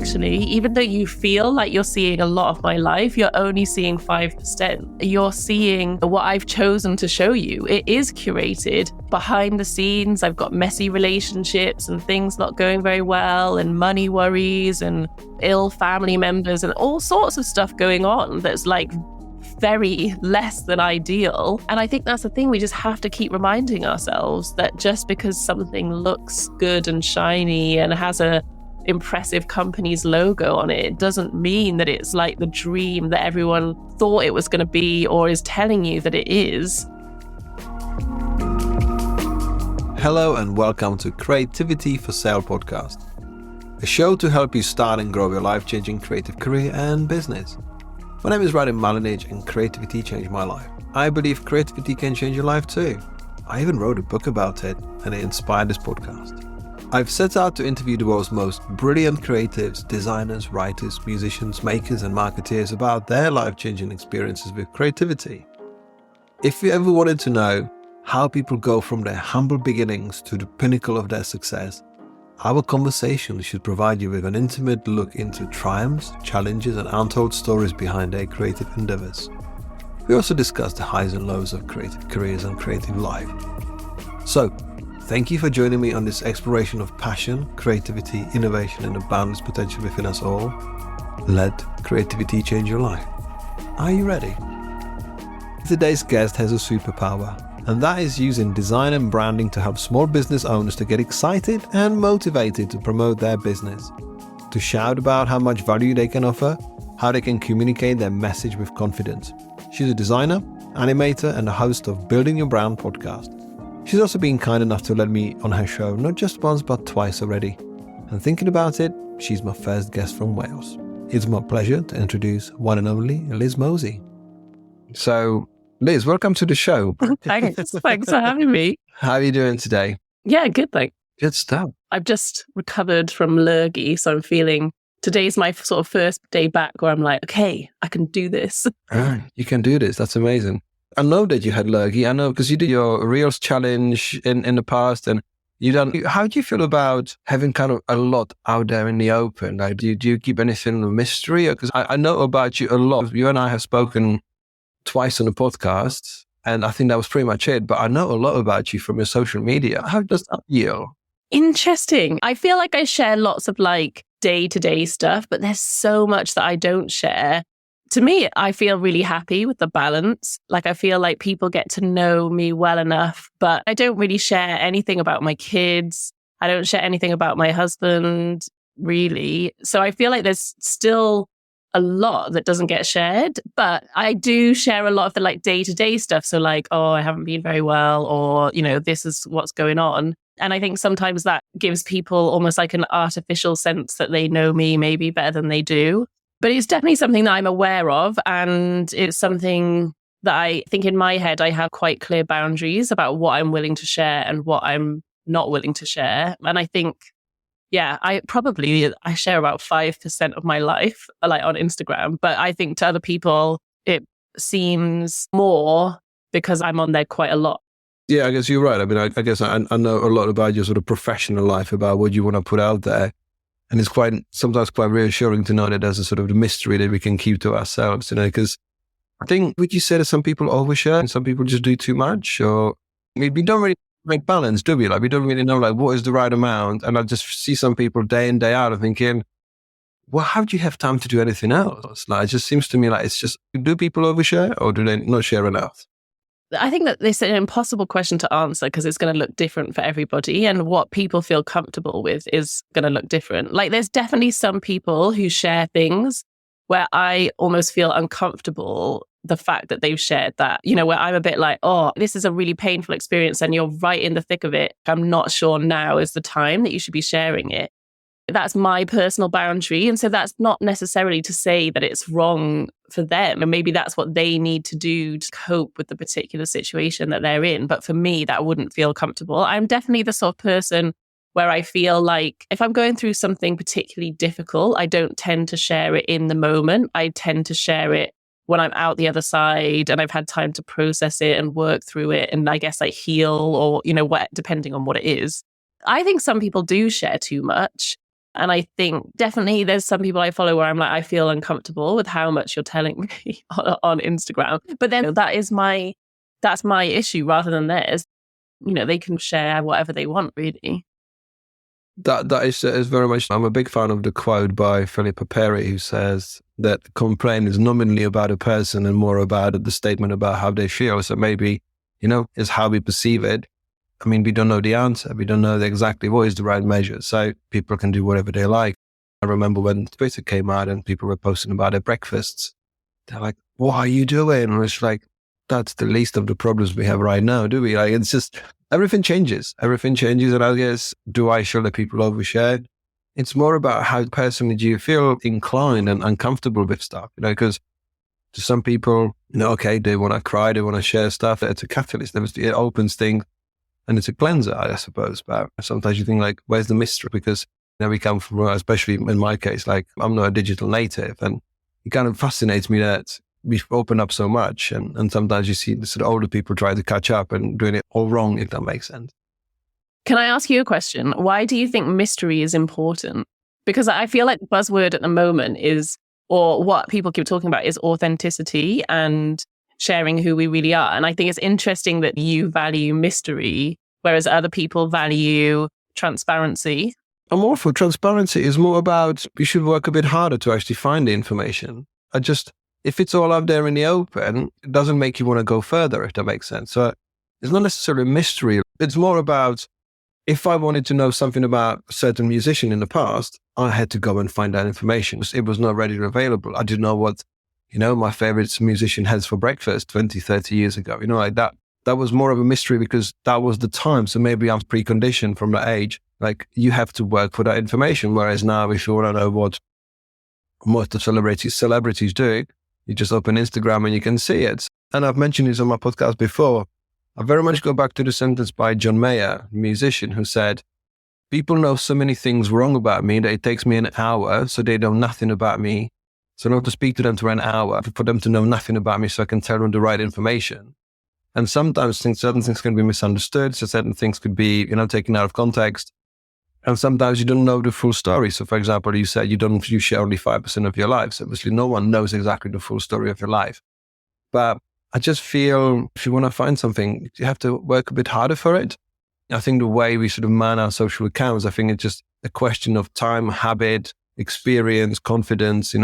actually, even though you feel like you're seeing a lot of my life, you're only seeing 5%. You're seeing what I've chosen to show you. It is curated. Behind the scenes, I've got messy relationships and things not going very well and money worries and ill family members and all sorts of stuff going on that's like very less than ideal. And I think that's the thing. We just have to keep reminding ourselves that just because something looks good and shiny and has a impressive company's logo on it, it doesn't mean that it's like the dream that everyone thought it was going to be or is telling you that it is. Hello and welcome to Creativity for Sale podcast, a show to help you start and grow your life-changing creative career and business. My name is Radim, Malinic, and creativity changed my life. I believe creativity can change your life too. I even wrote a book about it, and it inspired this podcast. I've set out to interview the world's most brilliant creatives, designers, writers, musicians, makers, and marketeers about their life-changing experiences with creativity. If you ever wanted to know how people go from their humble beginnings to the pinnacle of their success, our conversation should provide you with an intimate look into triumphs, challenges, and untold stories behind their creative endeavors. We also discuss the highs and lows of creative careers and creative life. So, thank you for joining me on this exploration of passion, creativity, innovation, and the boundless potential within us all. Let creativity change your life. Are you ready? Today's guest has a superpower, and that is using design and branding to help small business owners to get excited and motivated to promote their business, to shout about how much value they can offer, how they can communicate their message with confidence. She's a designer, animator, and the host of Building Your Brand podcast. She's also been kind enough to let me on her show not just once but twice already. And thinking about it, she's my first guest from Wales. It's my pleasure to introduce one and only Liz Mosley. So, Liz, welcome to the show. Thanks for having me. How are you doing today? Yeah, good, thanks. Good stuff. I've just recovered from lurgy, so I'm feeling today's my sort of first day back where I'm like, okay, I can do this. You can do this. That's amazing. I know that you had lurgy. I know because you did your Reels challenge in the past, and how do you feel about having kind of a lot out there in the open? Like, do you keep anything a mystery? Because I know about you a lot. You and I have spoken twice on the podcast, and I think that was pretty much it. But I know a lot about you from your social media. How does that feel? Interesting. I feel like I share lots of like day-to-day stuff, but there's so much that I don't share. To me, I feel really happy with the balance. Like I feel like people get to know me well enough, but I don't really share anything about my kids. I don't share anything about my husband, really. So I feel like there's still a lot that doesn't get shared, but I do share a lot of the like day-to-day stuff. So like, oh, I haven't been very well, or, this is what's going on. And I think sometimes that gives people almost like an artificial sense that they know me maybe better than they do. But it's definitely something that I'm aware of. And it's something that I think in my head, I have quite clear boundaries about what I'm willing to share and what I'm not willing to share. And I think, yeah, I share about 5% of my life, like on Instagram. But I think to other people, it seems more because I'm on there quite a lot. Yeah, I guess you're right. I mean, I guess I know a lot about your sort of professional life, about what you want to put out there. And it's sometimes quite reassuring to know that there's a sort of mystery that we can keep to ourselves, because I think, would you say that some people overshare and some people just do too much? Or we don't really make balance, do we? Like, we don't really know, like, what is the right amount? And I just see some people day in, day out, thinking, well, how do you have time to do anything else? Like, it just seems to me like it's just, do people overshare or do they not share enough? I think that this is an impossible question to answer because it's going to look different for everybody, and what people feel comfortable with is going to look different. Like there's definitely some people who share things where I almost feel uncomfortable the fact that they've shared that, where I'm a bit like, oh, this is a really painful experience and you're right in the thick of it. I'm not sure now is the time that you should be sharing it. That's my personal boundary. And so that's not necessarily to say that it's wrong for them. And maybe that's what they need to do to cope with the particular situation that they're in. But for me, that wouldn't feel comfortable. I'm definitely the sort of person where I feel like if I'm going through something particularly difficult, I don't tend to share it in the moment. I tend to share it when I'm out the other side and I've had time to process it and work through it. And I guess I heal or, depending on what it is. I think some people do share too much. And I think definitely there's some people I follow where I'm like, I feel uncomfortable with how much you're telling me on Instagram. But then that's my issue rather than theirs. They can share whatever they want, really. That is very much. I'm a big fan of the quote by Filippo Perry, who says that complaint is nominally about a person and more about the statement about how they feel. So maybe, is how we perceive it. I mean, we don't know the answer. We don't know exactly what is the right measure. So people can do whatever they like. I remember when Twitter came out and people were posting about their breakfasts. They're like, "What are you doing?" And it's like, that's the least of the problems we have right now, do we? Like, it's just, everything changes. And I guess, do I show that people overshare? It's more about how personally do you feel inclined and uncomfortable with stuff, because to some people, okay, they want to cry, they want to share stuff. It's a catalyst. It opens things and it's a cleanser, I suppose. But sometimes you think like, where's the mystery? Because we come from, especially in my case, like I'm not a digital native, and it kind of fascinates me that we've opened up so much, and sometimes you see the sort of older people try to catch up and doing it all wrong, if that makes sense. Can I ask you a question? Why do you think mystery is important? Because I feel like the buzzword at the moment is, or what people keep talking about, is authenticity and sharing who we really are. And I think it's interesting that you value mystery, whereas other people value transparency. I'm all for transparency. It's more about, we should work a bit harder to actually find the information. If it's all out there in the open, it doesn't make you want to go further, if that makes sense. So it's not necessarily a mystery. It's more about, if I wanted to know something about a certain musician in the past, I had to go and find that information. It was not readily available. I didn't know what, my favorite musician has for breakfast 20, 30 years ago. Like that. That was more of a mystery because that was the time. So maybe I'm preconditioned from that age. Like, you have to work for that information. Whereas now, if you want to know what most of celebrities do, you just open Instagram and you can see it. And I've mentioned this on my podcast before. I very much go back to the sentence by John Mayer, a musician, who said, "People know so many things wrong about me that it takes me an hour, so they know nothing about me. So I have to speak to them for an hour for them to know nothing about me so I can tell them the right information." And sometimes certain things can be misunderstood. So certain things could be, taken out of context. And sometimes you don't know the full story. So for example, you said you share only 5% of your life. So obviously no one knows exactly the full story of your life. But I just feel if you want to find something, you have to work a bit harder for it. I think the way we sort of man our social accounts, I think it's just a question of time, habit, experience, confidence,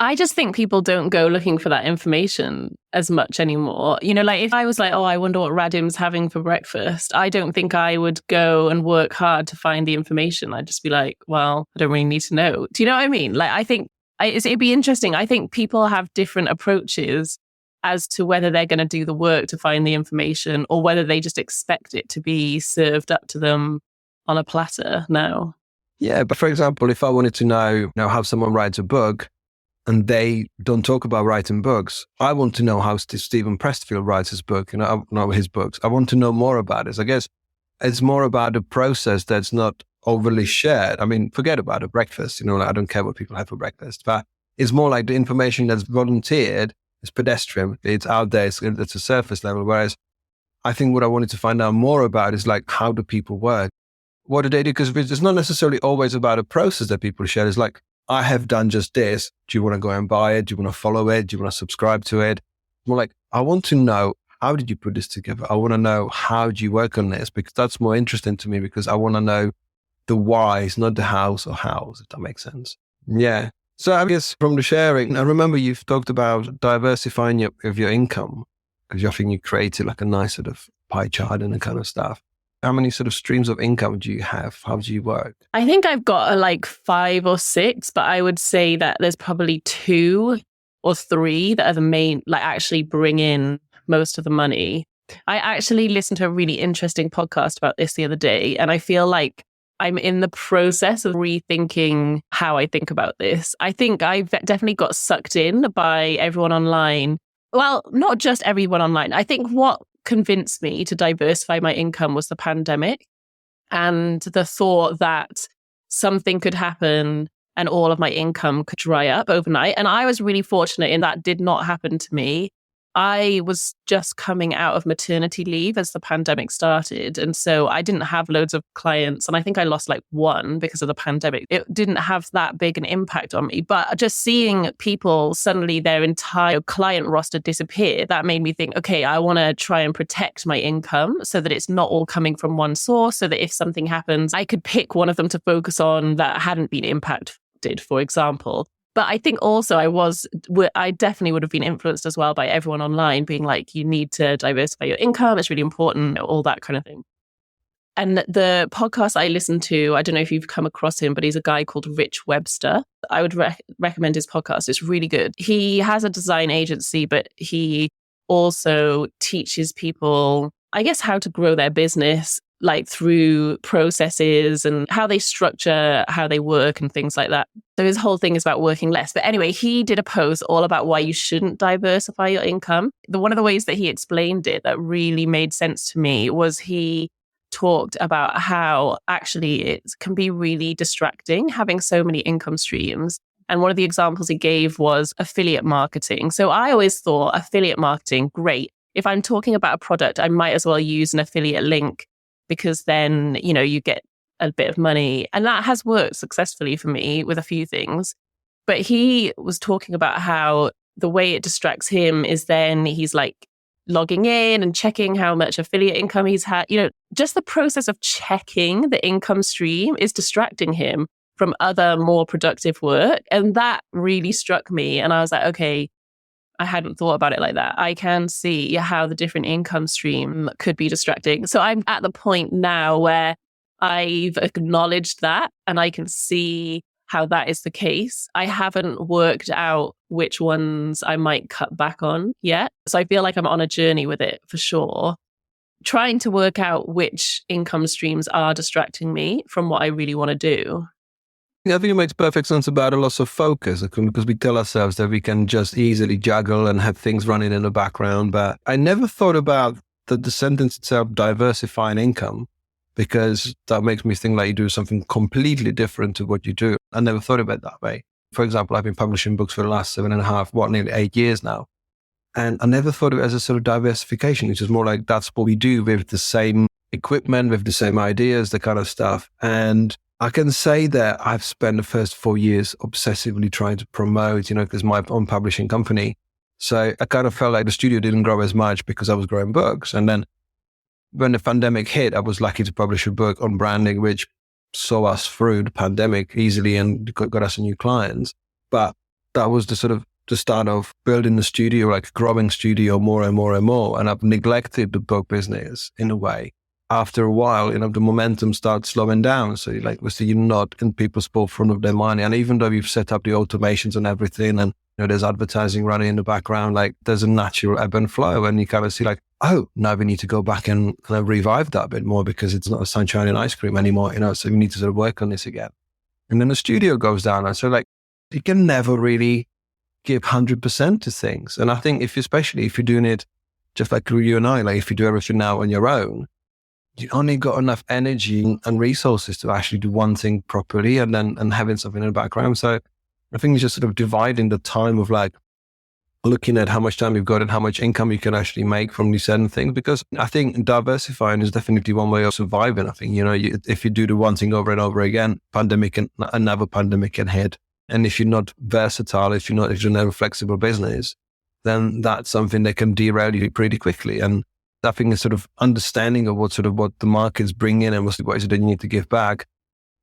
I just think people don't go looking for that information as much anymore. Like if I was like, oh, I wonder what Radim's having for breakfast, I don't think I would go and work hard to find the information. I'd just be like, well, I don't really need to know. Do you know what I mean? Like, I think it'd be interesting. I think people have different approaches as to whether they're going to do the work to find the information or whether they just expect it to be served up to them on a platter now. Yeah, but for example, if I wanted to know how someone writes a book, and they don't talk about writing books, I want to know how Stephen Pressfield writes his book, not his books. I want to know more about it. I guess it's more about the process that's not overly shared. I mean, forget about a breakfast, I don't care what people have for breakfast, but it's more like the information that's volunteered is pedestrian. It's out there, it's a surface level. Whereas I think what I wanted to find out more about is like, how do people work? What do they do? Because it's not necessarily always about a process that people share. It's like, I have done just this. Do you want to go and buy it? Do you want to follow it? Do you want to subscribe to it? More like, I want to know, how did you put this together? I want to know, how do you work on this? Because that's more interesting to me, because I want to know the whys, not the hows or hows, if that makes sense. Yeah. So I guess from the sharing, I remember you've talked about diversifying your income, because I think you created like a nice sort of pie chart and that kind of stuff. How many sort of streams of income do you have? How do you work? I think I've got like 5 or 6, but I would say that there's probably 2 or 3 that are the main, like actually bring in most of the money. I actually listened to a really interesting podcast about this the other day, and I feel like I'm in the process of rethinking how I think about this. I think I've definitely got sucked in by everyone online. Well, not just everyone online. I think what convinced me to diversify my income was the pandemic and the thought that something could happen and all of my income could dry up overnight. And I was really fortunate in that did not happen to me. I was just coming out of maternity leave as the pandemic started. And so I didn't have loads of clients. And I think I lost like one because of the pandemic. It didn't have that big an impact on me. But just seeing people suddenly their entire client roster disappear, that made me think, okay, I want to try and protect my income so that it's not all coming from one source, so that if something happens, I could pick one of them to focus on that hadn't been impacted, for example. But I think also I definitely would have been influenced as well by everyone online being like, you need to diversify your income. It's really important, all that kind of thing. And the podcast I listen to, I don't know if you've come across him, but he's a guy called Rich Webster. I would recommend his podcast. It's really good. He has a design agency, but he also teaches people, I guess, how to grow their business, like through processes and how they structure, how they work and things like that. So his whole thing is about working less. But anyway, he did a post all about why you shouldn't diversify your income. One of the ways that he explained it that really made sense to me was he talked about how actually it can be really distracting having so many income streams. And one of the examples he gave was affiliate marketing. So I always thought affiliate marketing, great. If I'm talking about a product, I might as well use an affiliate link, because then, you get a bit of money. And that has worked successfully for me with a few things. But he was talking about how the way it distracts him is then he's like logging in and checking how much affiliate income he's had. Just the process of checking the income stream is distracting him from other more productive work. And that really struck me. And I was like, okay, I hadn't thought about it like that. I can see how the different income stream could be distracting. So I'm at the point now where I've acknowledged that and I can see how that is the case. I haven't worked out which ones I might cut back on yet. So I feel like I'm on a journey with it for sure, trying to work out which income streams are distracting me from what I really want to do. I think it makes perfect sense about a loss of focus, because we tell ourselves that we can just easily juggle and have things running in the background. But I never thought about the sentence itself, diversifying income, because that makes me think like you do something completely different to what you do. I never thought about it that way. For example, I've been publishing books for the last nearly 8 years now. And I never thought of it as a sort of diversification. It's just more like that's what we do with the same equipment, with the same ideas, the kind of stuff. And I can say that I've spent the first 4 years obsessively trying to promote, because my own publishing company. So I kind of felt like the studio didn't grow as much because I was growing books. And then when the pandemic hit, I was lucky to publish a book on branding, which saw us through the pandemic easily and got us new clients. But that was the start of building the studio, like growing studio more and more and more. And I've neglected the book business in a way. After a while, the momentum starts slowing down. So you're not in people's forefront of their mind. And even though you've set up the automations and everything, and there's advertising running in the background, like there's a natural ebb and flow. And you kind of see like, oh, now we need to go back and kind of revive that a bit more because it's not a sunshine and ice cream anymore, so we need to sort of work on this again. And then the studio goes down. And so like, you can never really give 100% to things. And I think especially if you're doing it just like you and I, like if you do everything now on your own, you only got enough energy and resources to actually do one thing properly and having something in the background. So I think it's just sort of dividing the time of like looking at how much time you've got and how much income you can actually make from these certain things. Because I think diversifying is definitely one way of surviving. I think, if you do the one thing over and over again, another pandemic can hit. And if you're not versatile, if you're not a flexible business, then that's something that can derail you pretty quickly. And I think a sort of understanding of what the markets bring in and what is it that you need to give back.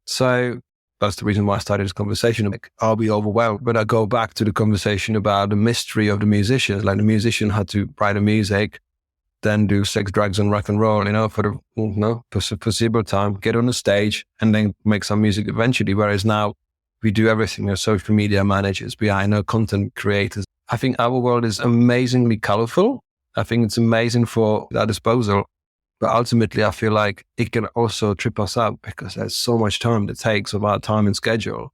So that's the reason why I started this conversation. Like, I'll be overwhelmed. But I go back to the conversation about the mystery of the musicians. Like the musician had to write the music, then do sex, drugs, and rock and roll, for the foreseeable time, get on the stage and then make some music eventually. Whereas now we do everything. Social media managers, we are content creators. I think our world is amazingly colorful. I think it's amazing for our disposal, but ultimately I feel like it can also trip us up because there's so much time that takes of our time and schedule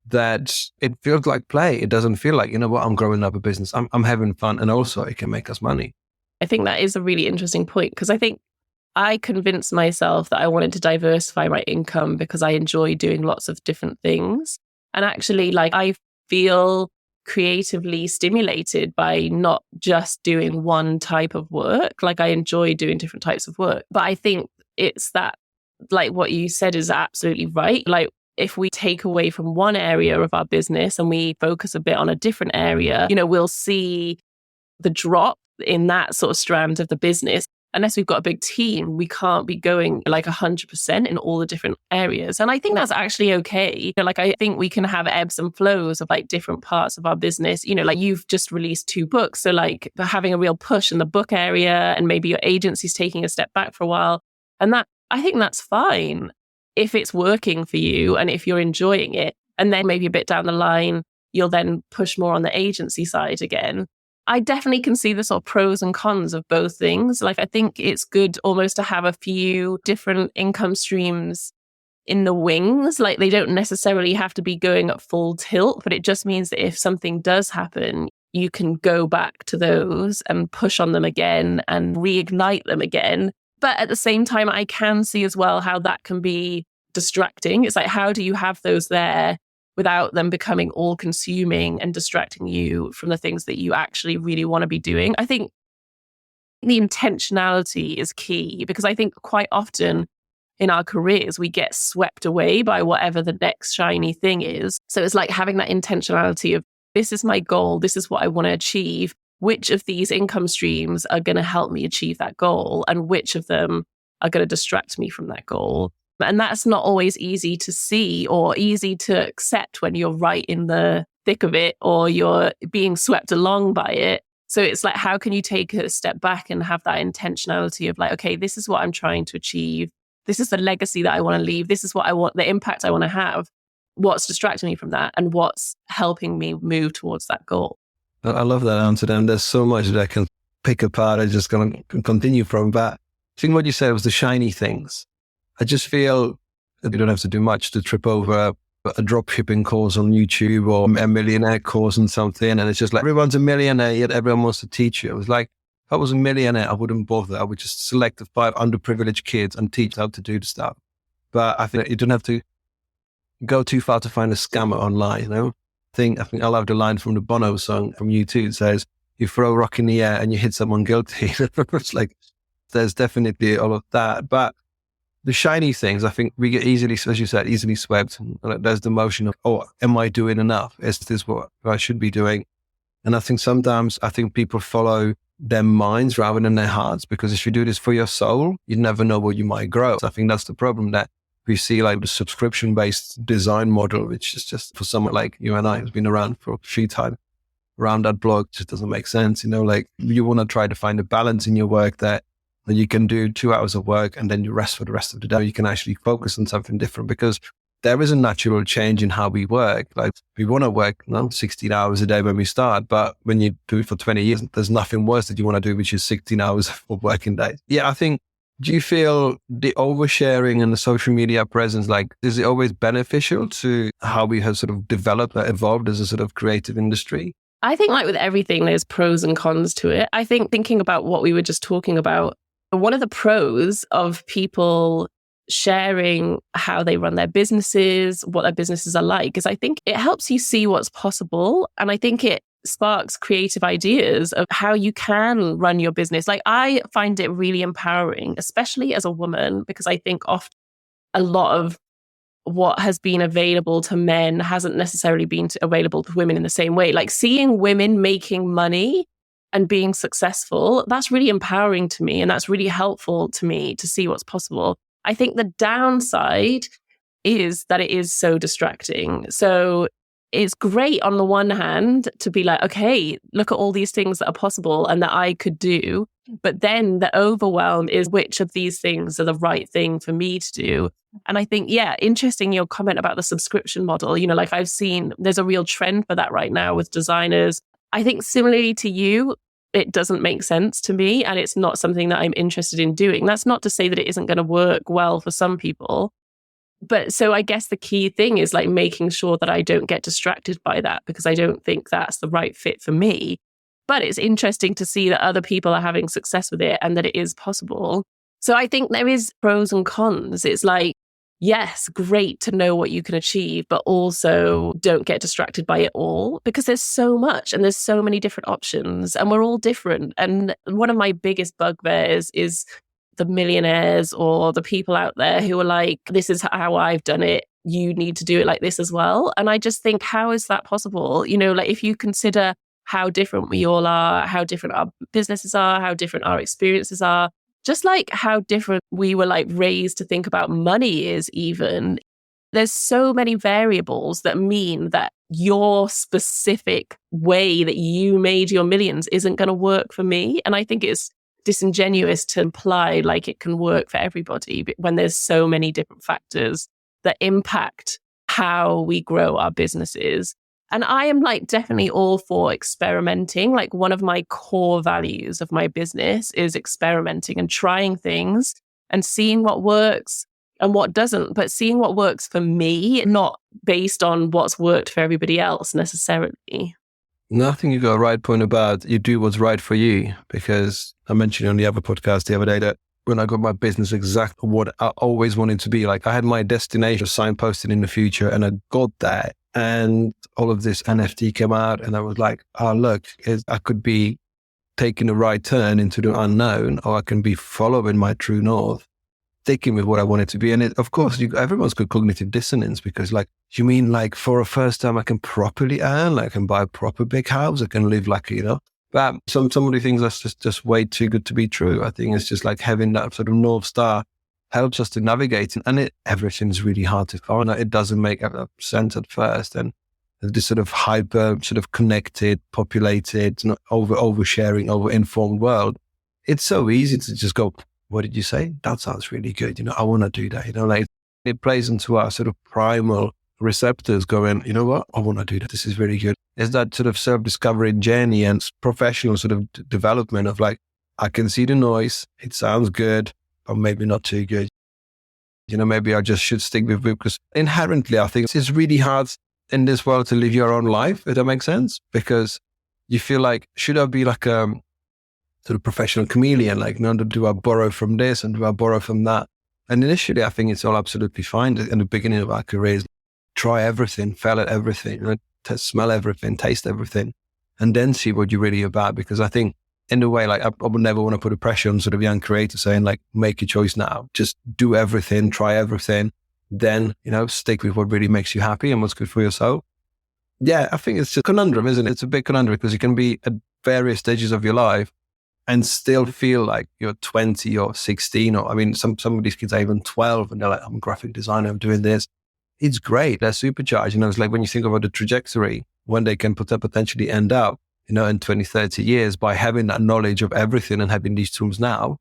that it feels like play. It doesn't feel like, I'm growing up a business. I'm having fun, and also it can make us money. I think that is a really interesting point because I think I convinced myself that I wanted to diversify my income because I enjoy doing lots of different things. And actually, like, I feel creatively stimulated by not just doing one type of work. Like I enjoy doing different types of work, but I think it's that, like what you said is absolutely right. Like if we take away from one area of our business and we focus a bit on a different area, we'll see the drop in that sort of strand of the business. Unless we've got a big team, we can't be going like 100% in all the different areas. And I think that's actually okay. Like I think we can have ebbs and flows of like different parts of our business. Like you've just released 2 books. So like having a real push in the book area, and maybe your agency's taking a step back for a while. And that, I think that's fine if it's working for you and if you're enjoying it. And then maybe a bit down the line, you'll then push more on the agency side again. I definitely can see the sort of pros and cons of both things. Like, I think it's good almost to have a few different income streams in the wings. Like, they don't necessarily have to be going at full tilt, but it just means that if something does happen, you can go back to those and push on them again and reignite them again. But at the same time, I can see as well how that can be distracting. It's like, how do you have those there without them becoming all consuming and distracting you from the things that you actually really want to be doing? I think the intentionality is key, because I think quite often in our careers, we get swept away by whatever the next shiny thing is. So it's like having that intentionality of, this is my goal, this is what I want to achieve. Which of these income streams are going to help me achieve that goal, and which of them are going to distract me from that goal? And that's not always easy to see or easy to accept when you're right in the thick of it or you're being swept along by it. So it's like, how can you take a step back and have that intentionality of like, okay, this is what I'm trying to achieve. This is the legacy that I want to leave. This is what I want, the impact I want to have. What's distracting me from that, and what's helping me move towards that goal? I love that answer, Dan. There's so much that I can pick apart. I'm just going to continue from that. I think what you said was the shiny things. I just feel that you don't have to do much to trip over a drop shipping course on YouTube or a millionaire course on something. And it's just like, everyone's a millionaire, yet everyone wants to teach you. It was like, if I was a millionaire, I wouldn't bother. I would just select the 5 underprivileged kids and teach how to do the stuff. But I think you don't have to go too far to find a scammer online, I think I love the line from the Bono song from U2. It says, you throw a rock in the air and you hit someone guilty. It's like, there's definitely all of that. But the shiny things, I think we get easily, as you said, easily swept. There's the motion of, oh, am I doing enough? Is this what I should be doing? And I think sometimes, people follow their minds rather than their hearts, because if you do this for your soul, you never know what you might grow. So I think that's the problem, that we see like the subscription-based design model, which is just for someone like you and I, who's been around for a few times, around that blog, just doesn't make sense. Like you want to try to find a balance in your work that you can do 2 hours of work and then you rest for the rest of the day. You can actually focus on something different, because there is a natural change in how we work. Like we want to work 16 hours a day when we start, but when you do it for 20 years, there's nothing worse that you want to do, which is 16 hours of working days. Yeah, I think, do you feel the oversharing and the social media presence, like, is it always beneficial to how we have sort of developed or evolved as a sort of creative industry? I think like with everything, there's pros and cons to it. I think thinking about what we were just talking about, one of the pros of people sharing how they run their businesses, what their businesses are like, is I think it helps you see what's possible. And I think it sparks creative ideas of how you can run your business. Like, I find it really empowering, especially as a woman, because I think often a lot of what has been available to men hasn't necessarily been available to women in the same way. Like, seeing women making money and being successful, that's really empowering to me. And that's really helpful to me to see what's possible. I think the downside is that it is so distracting. So it's great on the one hand to be like, okay, look at all these things that are possible and that I could do. But then the overwhelm is, which of these things are the right thing for me to do? And I think, yeah, interesting your comment about the subscription model. Like I've seen there's a real trend for that right now with designers. I think similarly to you, it doesn't make sense to me, and it's not something that I'm interested in doing. That's not to say that it isn't going to work well for some people. But so I guess the key thing is like making sure that I don't get distracted by that, because I don't think that's the right fit for me. But it's interesting to see that other people are having success with it and that it is possible. So I think there is pros and cons. It's like yes, great to know what you can achieve, but also don't get distracted by it all, because there's so much and there's so many different options and we're all different. And one of my biggest bugbears is the millionaires or the people out there who are like, this is how I've done it. You need to do it like this as well. And I just think, how is that possible? Like if you consider how different we all are, how different our businesses are, how different our experiences are, just like how different we were like raised to think about money is even. There's so many variables that mean that your specific way that you made your millions isn't going to work for me. And I think it's disingenuous to imply like it can work for everybody when there's so many different factors that impact how we grow our businesses. And I am like definitely all for experimenting. Like one of my core values of my business is experimenting and trying things and seeing what works and what doesn't, but seeing what works for me, not based on what's worked for everybody else necessarily. No, I think you got a right point about you do what's right for you, because I mentioned on the other podcast the other day that when I got my business exactly what I always wanted to be, like I had my destination signposted in the future and I got there. And all of this NFT came out and I was like, oh, look, I could be taking a right turn into the unknown, or I can be following my true north, sticking with what I want it to be. And of course, everyone's got cognitive dissonance because like, you mean like for a first time I can properly earn, like I can buy a proper big house, I can live like, but some of the things that's just way too good to be true. I think it's just like having that sort of North Star helps us to navigate, and everything is really hard to find. It doesn't make sense at first, and this sort of hyper, sort of connected, populated, not oversharing, over-informed world. It's so easy to just go, "What did you say? That sounds really good. I want to do that." Like it plays into our sort of primal receptors, going, "You know what? I want to do that. This is really good." It's that sort of self-discovery journey and professional sort of development of like, I can see the noise. It sounds good, or maybe not too good. Maybe I just should stick with it, because inherently I think it's really hard in this world to live your own life, if that makes sense, because you feel like, should I be like a sort of professional chameleon? Like, no, do I borrow from this and do I borrow from that? And initially I think it's all absolutely fine. In the beginning of our careers, try everything, fail at everything, smell everything, taste everything, and then see what you're really about. Because I think in a way, like I would never want to put a pressure on sort of young creators saying like, make your choice now, just do everything, try everything, then, stick with what really makes you happy and what's good for yourself. Yeah, I think it's just a conundrum, isn't it? It's a big conundrum because you can be at various stages of your life and still feel like you're 20 or 16, or some of these kids are even 12 and they're like, I'm a graphic designer, I'm doing this. It's great. They're supercharged. It's like when you think about the trajectory, when they can potentially end up, in 20, 30 years by having that knowledge of everything and having these tools now,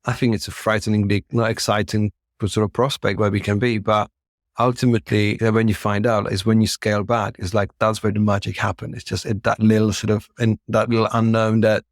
I think it's a frighteningly exciting sort of prospect where we can be. But ultimately, when you find out is when you scale back, it's like, that's where the magic happens. It's just that little sort of, in that little unknown that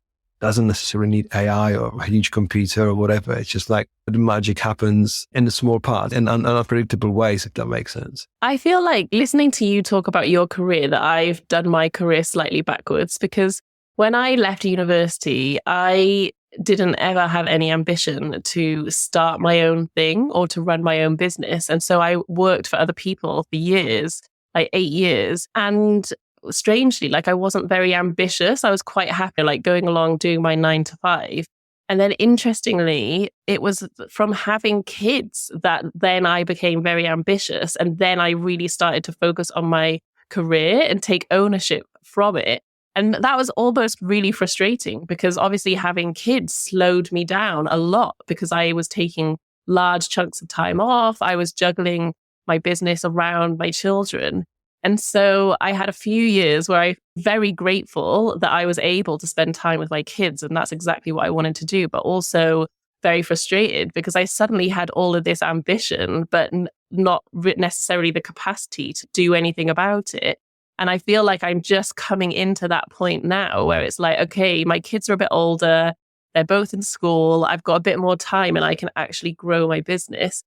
doesn't necessarily need AI or a huge computer or whatever. It's just like the magic happens in the small parts in unpredictable ways, if that makes sense. I feel like listening to you talk about your career that I've done my career slightly backwards, because when I left university, I didn't ever have any ambition to start my own thing or to run my own business. And so I worked for other people for years, like 8 years. And strangely, like I wasn't very ambitious. I was quite happy, like going along, doing my 9 to 5. And then interestingly, it was from having kids that then I became very ambitious. And then I really started to focus on my career and take ownership from it. And that was almost really frustrating because obviously having kids slowed me down a lot because I was taking large chunks of time off. I was juggling my business around my children. And so I had a few years where I'm very grateful that I was able to spend time with my kids. And that's exactly what I wanted to do, but also very frustrated because I suddenly had all of this ambition, but not necessarily the capacity to do anything about it. And I feel like I'm just coming into that point now where it's like, okay, my kids are a bit older. They're both in school. I've got a bit more time and I can actually grow my business.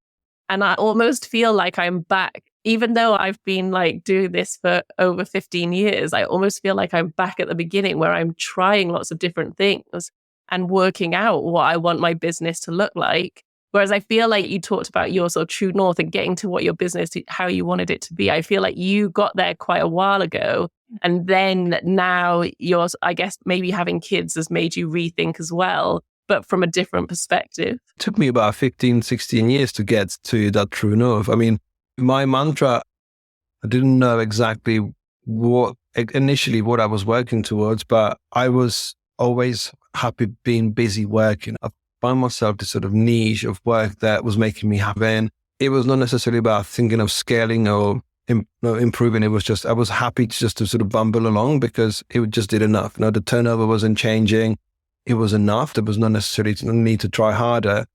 And I almost feel like I'm back, even though I've been like doing this for over 15 years, I almost feel like I'm back at the beginning where I'm trying lots of different things and working out what I want my business to look like. Whereas I feel like you talked about your sort of true north and getting to what your business, how you wanted it to be. I feel like you got there quite a while ago. And then now you're, I guess maybe having kids has made you rethink as well, but from a different perspective. It took me about 15, 16 years to get to that true north. I mean, my mantra, I didn't know exactly what I was working towards, but I was always happy being busy working. I found myself this sort of niche of work that was making me happy. And it was not necessarily about thinking of scaling or improving. It was just, I was happy just to sort of bumble along because it just did enough. The turnover wasn't changing. It was enough. There was not necessarily a need to try harder.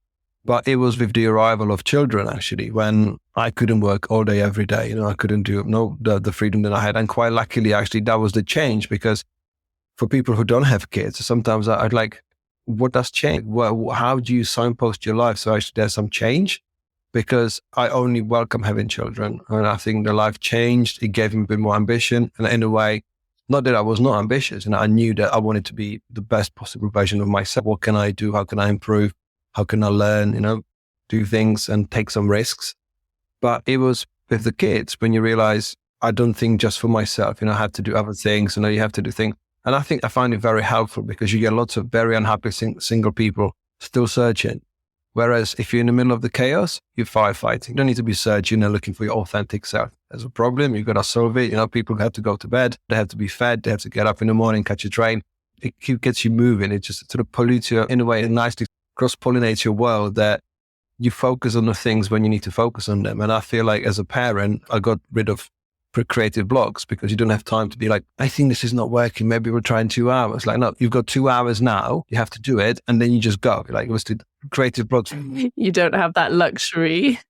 But it was with the arrival of children, actually, when I couldn't work all day, every day. I couldn't do the freedom that I had. And quite luckily, actually, that was the change, because for people who don't have kids, sometimes I'd like, what does change? Well, how do you signpost your life? So actually there's some change, because I only welcome having children. And I think the life changed. It gave me a bit more ambition. And in a way, not that I was not ambitious. I knew that I wanted to be the best possible version of myself. What can I do? How can I improve? How can I learn, do things and take some risks? But it was with the kids when you realize I don't think just for myself, I have to do other things, you have to do things. And I think I find it very helpful, because you get lots of very unhappy single people still searching. Whereas if you're in the middle of the chaos, you're firefighting. You don't need to be searching and looking for your authentic self. There's a problem, you've got to solve it. People have to go to bed, they have to be fed, they have to get up in the morning, catch a train. It gets you moving. It just sort of pollutes you in a way, it nicely cross-pollinates your world, that you focus on the things when you need to focus on them. And I feel like as a parent, I got rid of creative blocks, because you don't have time to be like, I think this is not working. Maybe we'll try in 2 hours. Like, no, you've got 2 hours now. You have to do it. And then you just go. Like, it was the creative blocks. You don't have that luxury.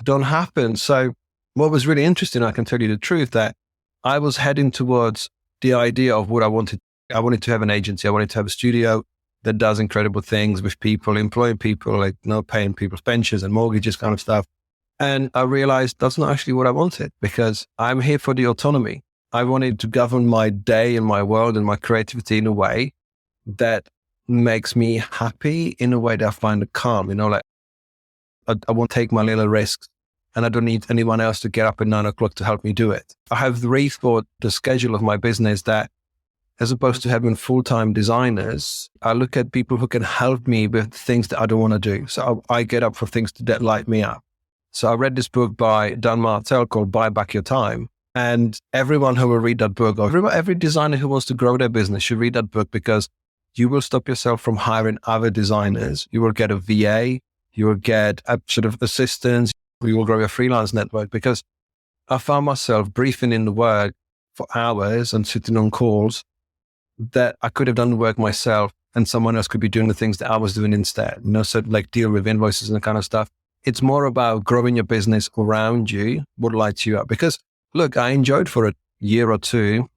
Don't happen. So what was really interesting, I can tell you the truth, that I was heading towards the idea of what I wanted. I wanted to have an agency. I wanted to have a studio that does incredible things with people, employing people, like paying people's pensions and mortgages kind of stuff. And I realized that's not actually what I wanted, because I'm here for the autonomy. I wanted to govern my day and my world and my creativity in a way that makes me happy, in a way that I find it calm. Like I won't take my little risks, and I don't need anyone else to get up at 9 o'clock to help me do it. I have rethought the schedule of my business, that as opposed to having full-time designers, I look at people who can help me with things that I don't want to do. So I get up for things that light me up. So I read this book by Dan Martell called Buy Back Your Time. And everyone who will read that book, or every designer who wants to grow their business, should read that book, because you will stop yourself from hiring other designers. You will get a VA, you will get a sort of assistants, you will grow your freelance network. Because I found myself briefing in the work for hours and sitting on calls that I could have done the work myself, and someone else could be doing the things that I was doing instead. So like deal with invoices and that kind of stuff. It's more about growing your business around you, what lights you up. Because look, I enjoyed for a year or two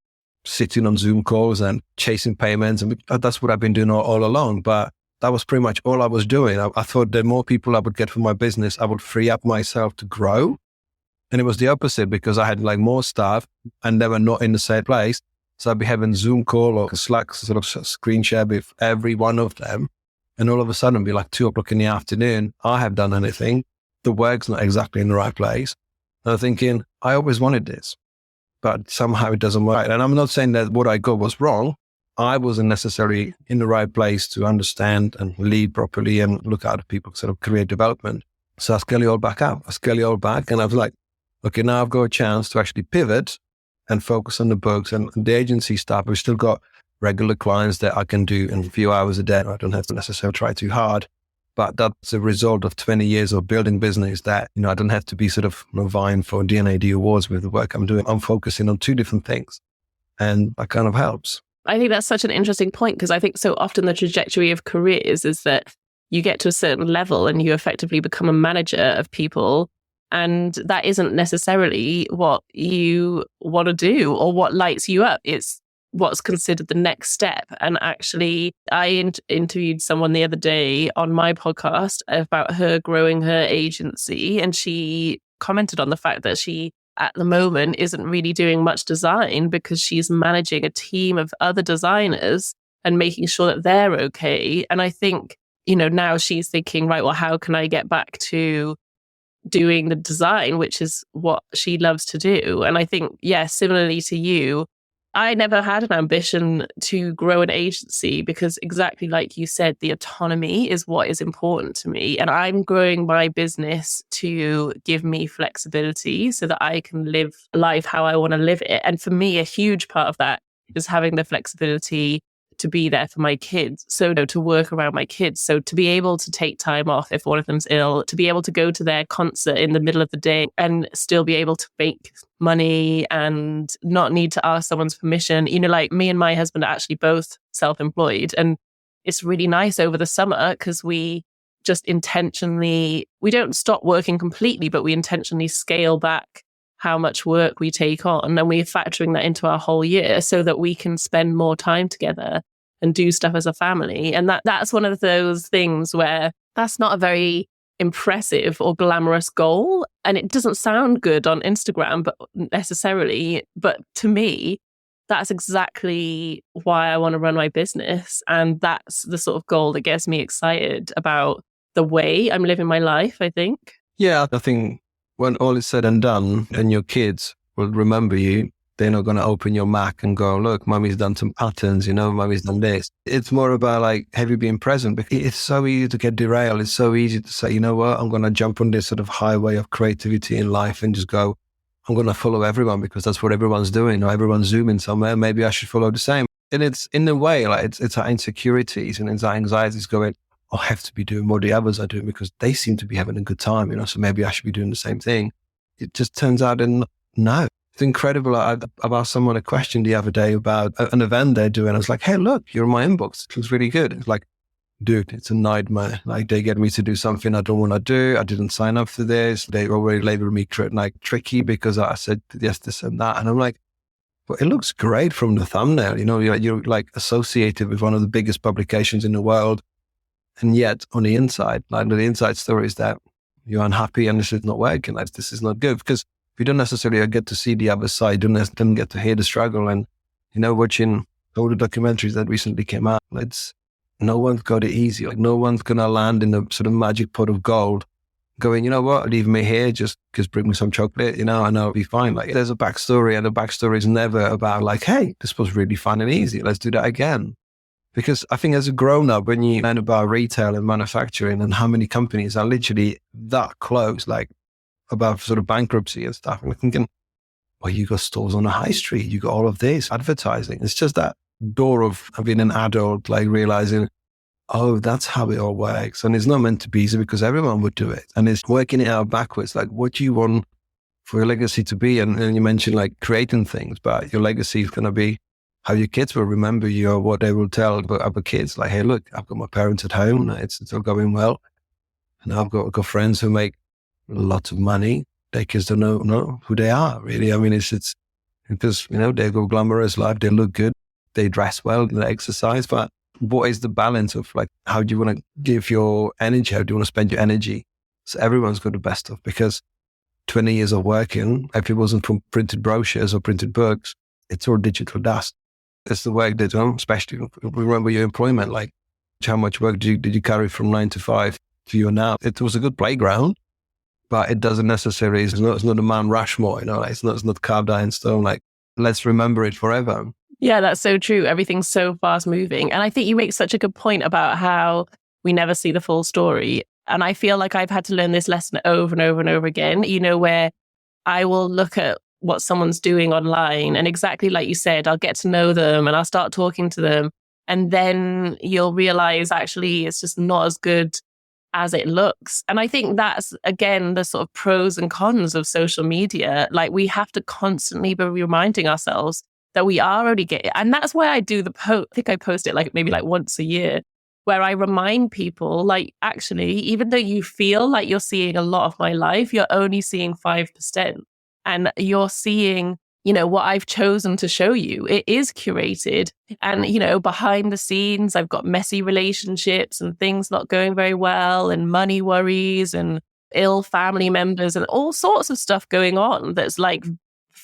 sitting on Zoom calls and chasing payments, and that's what I've been doing all along. But that was pretty much all I was doing. I thought the more people I would get from my business, I would free up myself to grow. And it was the opposite, because I had like more staff and they were not in the same place. So I'd be having Zoom call or Slack sort of screen share with every one of them. And all of a sudden, it'd be like 2 o'clock in the afternoon. I have done anything. The work's not exactly in the right place. And I'm thinking, I always wanted this, but somehow it doesn't work. And I'm not saying that what I got was wrong. I wasn't necessarily in the right place to understand and lead properly and look at people's sort of career development. So I scale it all back up. And I was like, okay, now I've got a chance to actually pivot and focus on the books and the agency stuff. We've still got regular clients that I can do in a few hours a day. I don't have to necessarily try too hard, but that's a result of 20 years of building business that, I don't have to be sort of vying for DNAD awards with the work I'm doing. I'm focusing on 2 different things, and that kind of helps. I think that's such an interesting point, because I think so often the trajectory of careers is that you get to a certain level and you effectively become a manager of people. And that isn't necessarily what you want to do or what lights you up. It's what's considered the next step. And actually, I interviewed someone the other day on my podcast about her growing her agency. And she commented on the fact that she, at the moment, isn't really doing much design because she's managing a team of other designers and making sure that they're okay. And I think now she's thinking, right, well, how can I get back to doing the design, which is what she loves to do. And I think, similarly to you, I never had an ambition to grow an agency because exactly like you said, the autonomy is what is important to me. And I'm growing my business to give me flexibility so that I can live life how I want to live it. And for me, a huge part of that is having the flexibility to be there for my kids. So to work around my kids. So to be able to take time off if one of them's ill, to be able to go to their concert in the middle of the day and still be able to make money and not need to ask someone's permission. Like me and my husband are actually both self-employed. And it's really nice over the summer because we just intentionally, we don't stop working completely, but we intentionally scale back how much work we take on, and we're factoring that into our whole year so that we can spend more time together and do stuff as a family. And that's one of those things where that's not a very impressive or glamorous goal, and it doesn't sound good on Instagram but necessarily, but to me that's exactly why I want to run my business, and that's the sort of goal that gets me excited about the way I'm living my life, I think. Yeah, I think when all is said and done and your kids will remember you, they're not going to open your Mac and go, look, mommy's done some patterns, mommy's done this. It's more about like, have you been present? Because it's so easy to get derailed. It's so easy to say, you know what, I'm going to jump on this sort of highway of creativity in life and just go, I'm going to follow everyone because that's what everyone's doing, or everyone's zooming somewhere. Maybe I should follow the same. And it's in a way, like it's our insecurities and it's our anxieties going, I have to be doing what the others are doing because they seem to be having a good time, so maybe I should be doing the same thing. It just turns out, no. It's incredible. I asked someone a question the other day about an event they're doing. I was like, hey, look, you're in my inbox. It looks really good. It's like, dude, it's a nightmare. Like they get me to do something I don't want to do. I didn't sign up for this. They already labeled me tricky because I said yes, this and that. And I'm like, well, it looks great from the thumbnail. You're like associated with one of the biggest publications in the world. And yet on the inside, like the inside story is that you're unhappy and this is not working. Like this is not good because we don't necessarily get to see the other side, don't get to hear the struggle. And, watching all the documentaries that recently came out, no one's got it easy. Like no one's going to land in a sort of magic pot of gold going, you know what, leave me here, just bring me some chocolate, and I'll be fine. Like there's a backstory, and the backstory is never about like, hey, this was really fun and easy. Let's do that again. Because I think as a grown-up, when you learn about retail and manufacturing and how many companies are literally that close, like about sort of bankruptcy and stuff, and we're thinking, well, you got stores on the high street, you got all of this, advertising. It's just that door of being an adult, like realizing, oh, that's how it all works. And it's not meant to be easy because everyone would do it. And it's working it out backwards. Like, what do you want for your legacy to be? And you mentioned like creating things, but your legacy is going to be how your kids will remember you or what they will tell other kids. Like, hey, look, I've got my parents at home. It's all going well. And I've got friends who make lots of money. Their kids don't know who they are, really. I mean, it's because, they go glamorous life. They look good. They dress well. They exercise. But what is the balance of like, how do you want to give your energy? How do you want to spend your energy? So everyone's got the best of, because 20 years of working, if it wasn't from printed brochures or printed books, it's all digital dust. It's the work they do, especially remember your employment, like how much work did you carry from 9 to 5 to you now? It was a good playground, but it doesn't necessarily, it's not a Mount Rushmore, it's not carved out in stone. Like, let's remember it forever. Yeah, that's so true. Everything's so fast moving. And I think you make such a good point about how we never see the full story. And I feel like I've had to learn this lesson over and over and over again, where I will look at what someone's doing online, and exactly like you said, I'll get to know them and I'll start talking to them. And then you'll realize actually it's just not as good as it looks. And I think that's, again, the sort of pros and cons of social media. Like, we have to constantly be reminding ourselves that we are only getting, and that's why I do the post. I think I post it maybe once a year, where I remind people, like, actually, even though you feel like you're seeing a lot of my life, you're only seeing 5%. And you're seeing, what I've chosen to show you. It is curated. And, behind the scenes, I've got messy relationships and things not going very well and money worries and ill family members and all sorts of stuff going on that's like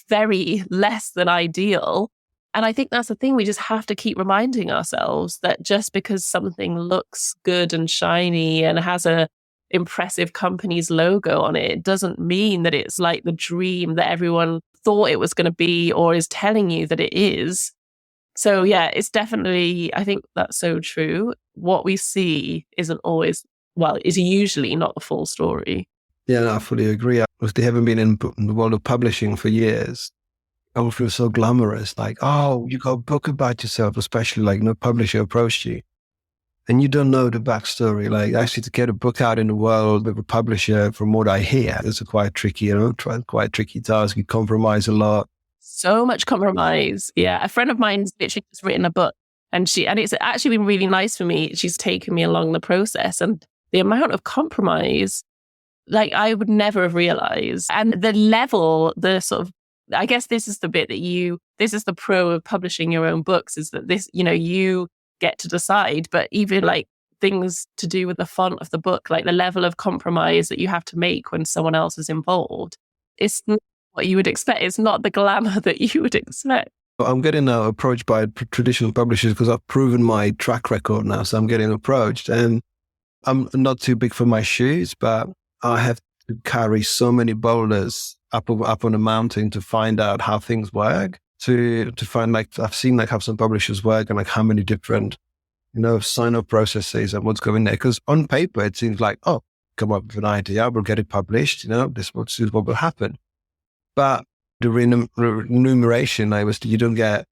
very less than ideal. And I think that's the thing. We just have to keep reminding ourselves that just because something looks good and shiny and has a impressive company's logo on it, doesn't mean that it's like the dream that everyone thought it was going to be or is telling you that it is. So yeah, it's definitely, I think that's so true. What we see isn't always, is usually not the full story. Yeah, no, I fully agree. If they haven't been in the world of publishing for years, I would feel so glamorous. Like, oh, you got a book about yourself, especially like no publisher approached you. And you don't know the backstory. Like actually to get a book out in the world with a publisher, from what I hear, it's a quite tricky, quite tricky task. You compromise a lot. So much compromise. Yeah. A friend of mine's literally just written a book and it's actually been really nice for me. She's taken me along the process and the amount of compromise, like I would never have realized. And the level, the sort of, I guess this is the bit that this is the pro of publishing your own books, is that this, you get to decide, but even like things to do with the font of the book, like the level of compromise that you have to make when someone else is involved, it's not what you would expect. It's not the glamour that you would expect. I'm getting approached by traditional publishers because I've proven my track record now. So I'm getting approached and I'm not too big for my shoes, but I have to carry so many boulders up on a mountain to find out how things work. To find, like, I've seen like how some publishers work and like how many different, sign-up processes and what's going there. Because on paper, it seems like, oh, come up with an idea, we'll get it published, this is what will happen. But the remuneration, you don't get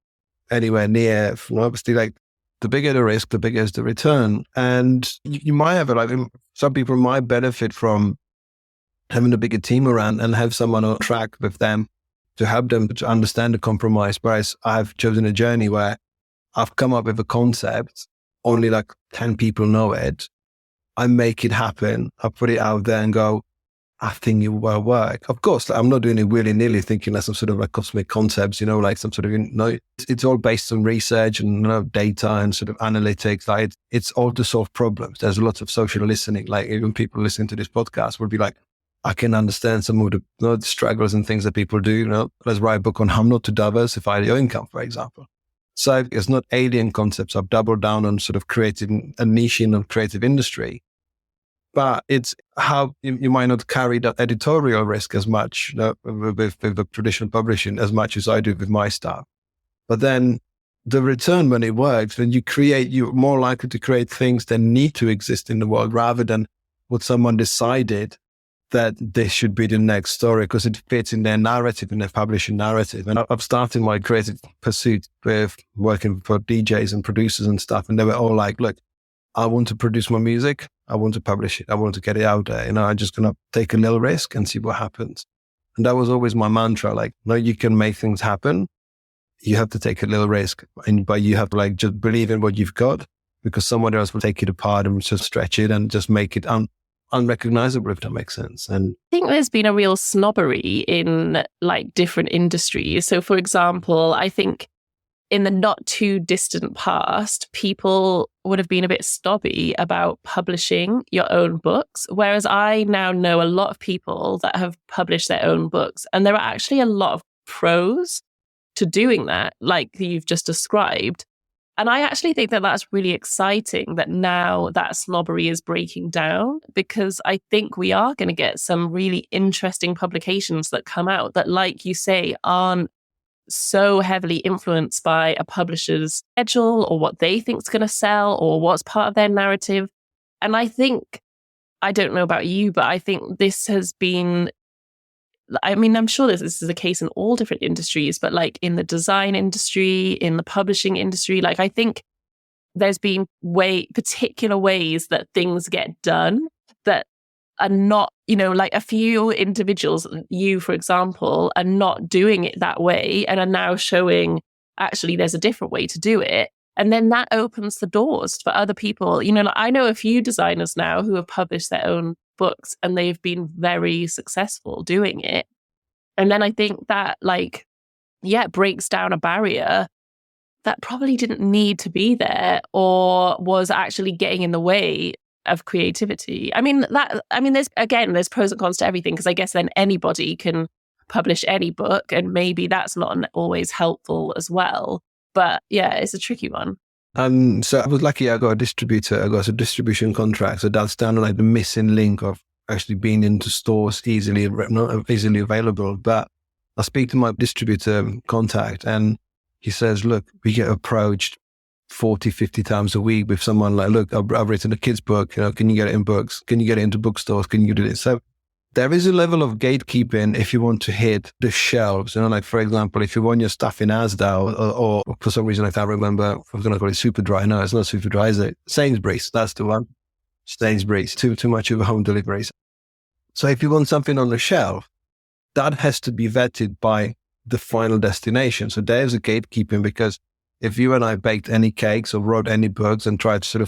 anywhere near, obviously, like the bigger the risk, the bigger is the return. And you might have some people might benefit from having a bigger team around and have someone on track with them to help them to understand the compromise. Whereas I've chosen a journey where I've come up with a concept, only like 10 people know it. I make it happen. I put it out there and go, I think it will work. Of course, I'm not doing it willy-nilly thinking like some sort of like cosmic concepts, like some sort of, it's all based on research and data and sort of analytics. Like it's all to solve problems. There's lots of social listening. Like even people listening to this podcast will be like, I can understand some of the struggles and things that people do. Let's write a book on how not to diversify your income, for example. So it's not alien concepts. I've doubled down on sort of creating a niche in the creative industry, but it's how you might not carry that editorial risk as much with the traditional publishing as much as I do with my stuff. But then the return when it works, when you're more likely to create things that need to exist in the world rather than what someone decided that this should be the next story because it fits in their narrative, in their publishing narrative. And I've started my creative pursuit with working for DJs and producers and stuff. And they were all like, look, I want to produce my music. I want to publish it. I want to get it out there. I'm just going to take a little risk and see what happens. And that was always my mantra. Like, no, you can make things happen. You have to take a little risk. But you have to like just believe in what you've got because someone else will take it apart and just stretch it and just make it unrecognizable, if that makes sense. And I think there's been a real snobbery in like different industries. So for example, I think in the not too distant past, people would have been a bit snobby about publishing your own books. Whereas I now know a lot of people that have published their own books. And there are actually a lot of pros to doing that, like you've just described. And I actually think that that's really exciting that now that snobbery is breaking down, because I think we are going to get some really interesting publications that come out that, like you say, aren't so heavily influenced by a publisher's schedule or what they think is going to sell or what's part of their narrative. And I think, I don't know about you, but I think this has been, I mean, I'm sure this is a case in all different industries, but like in the design industry, in the publishing industry, like I think there's been particular ways that things get done that are not, like a few individuals, you, for example, are not doing it that way and are now showing actually there's a different way to do it. And then that opens the doors for other people. Like I know a few designers now who have published their own books and they've been very successful doing it. And then I think that breaks down a barrier that probably didn't need to be there or was actually getting in the way of creativity. There's pros and cons to everything, because I guess then anybody can publish any book and maybe that's not always helpful as well. But yeah, it's a tricky one. So I was lucky I got a distributor. I got a distribution contract. So that's kind of like the missing link of actually being into stores not easily available. But I speak to my distributor contact and he says, look, we get approached 40, 50 times a week with someone like, look, I've written a kid's book, can you get it in books? Can you get it into bookstores? Can you do this? So there is a level of gatekeeping if you want to hit the shelves. Like for example, if you want your stuff in Asda or for some reason I can't remember, I was going to call it Super Dry. No, it's not Super Dry, is it? Sainsbury's, that's the one. Sainsbury's, too much of a home deliveries. So if you want something on the shelf, that has to be vetted by the final destination. So there's a gatekeeping, because if you and I baked any cakes or wrote any books and tried to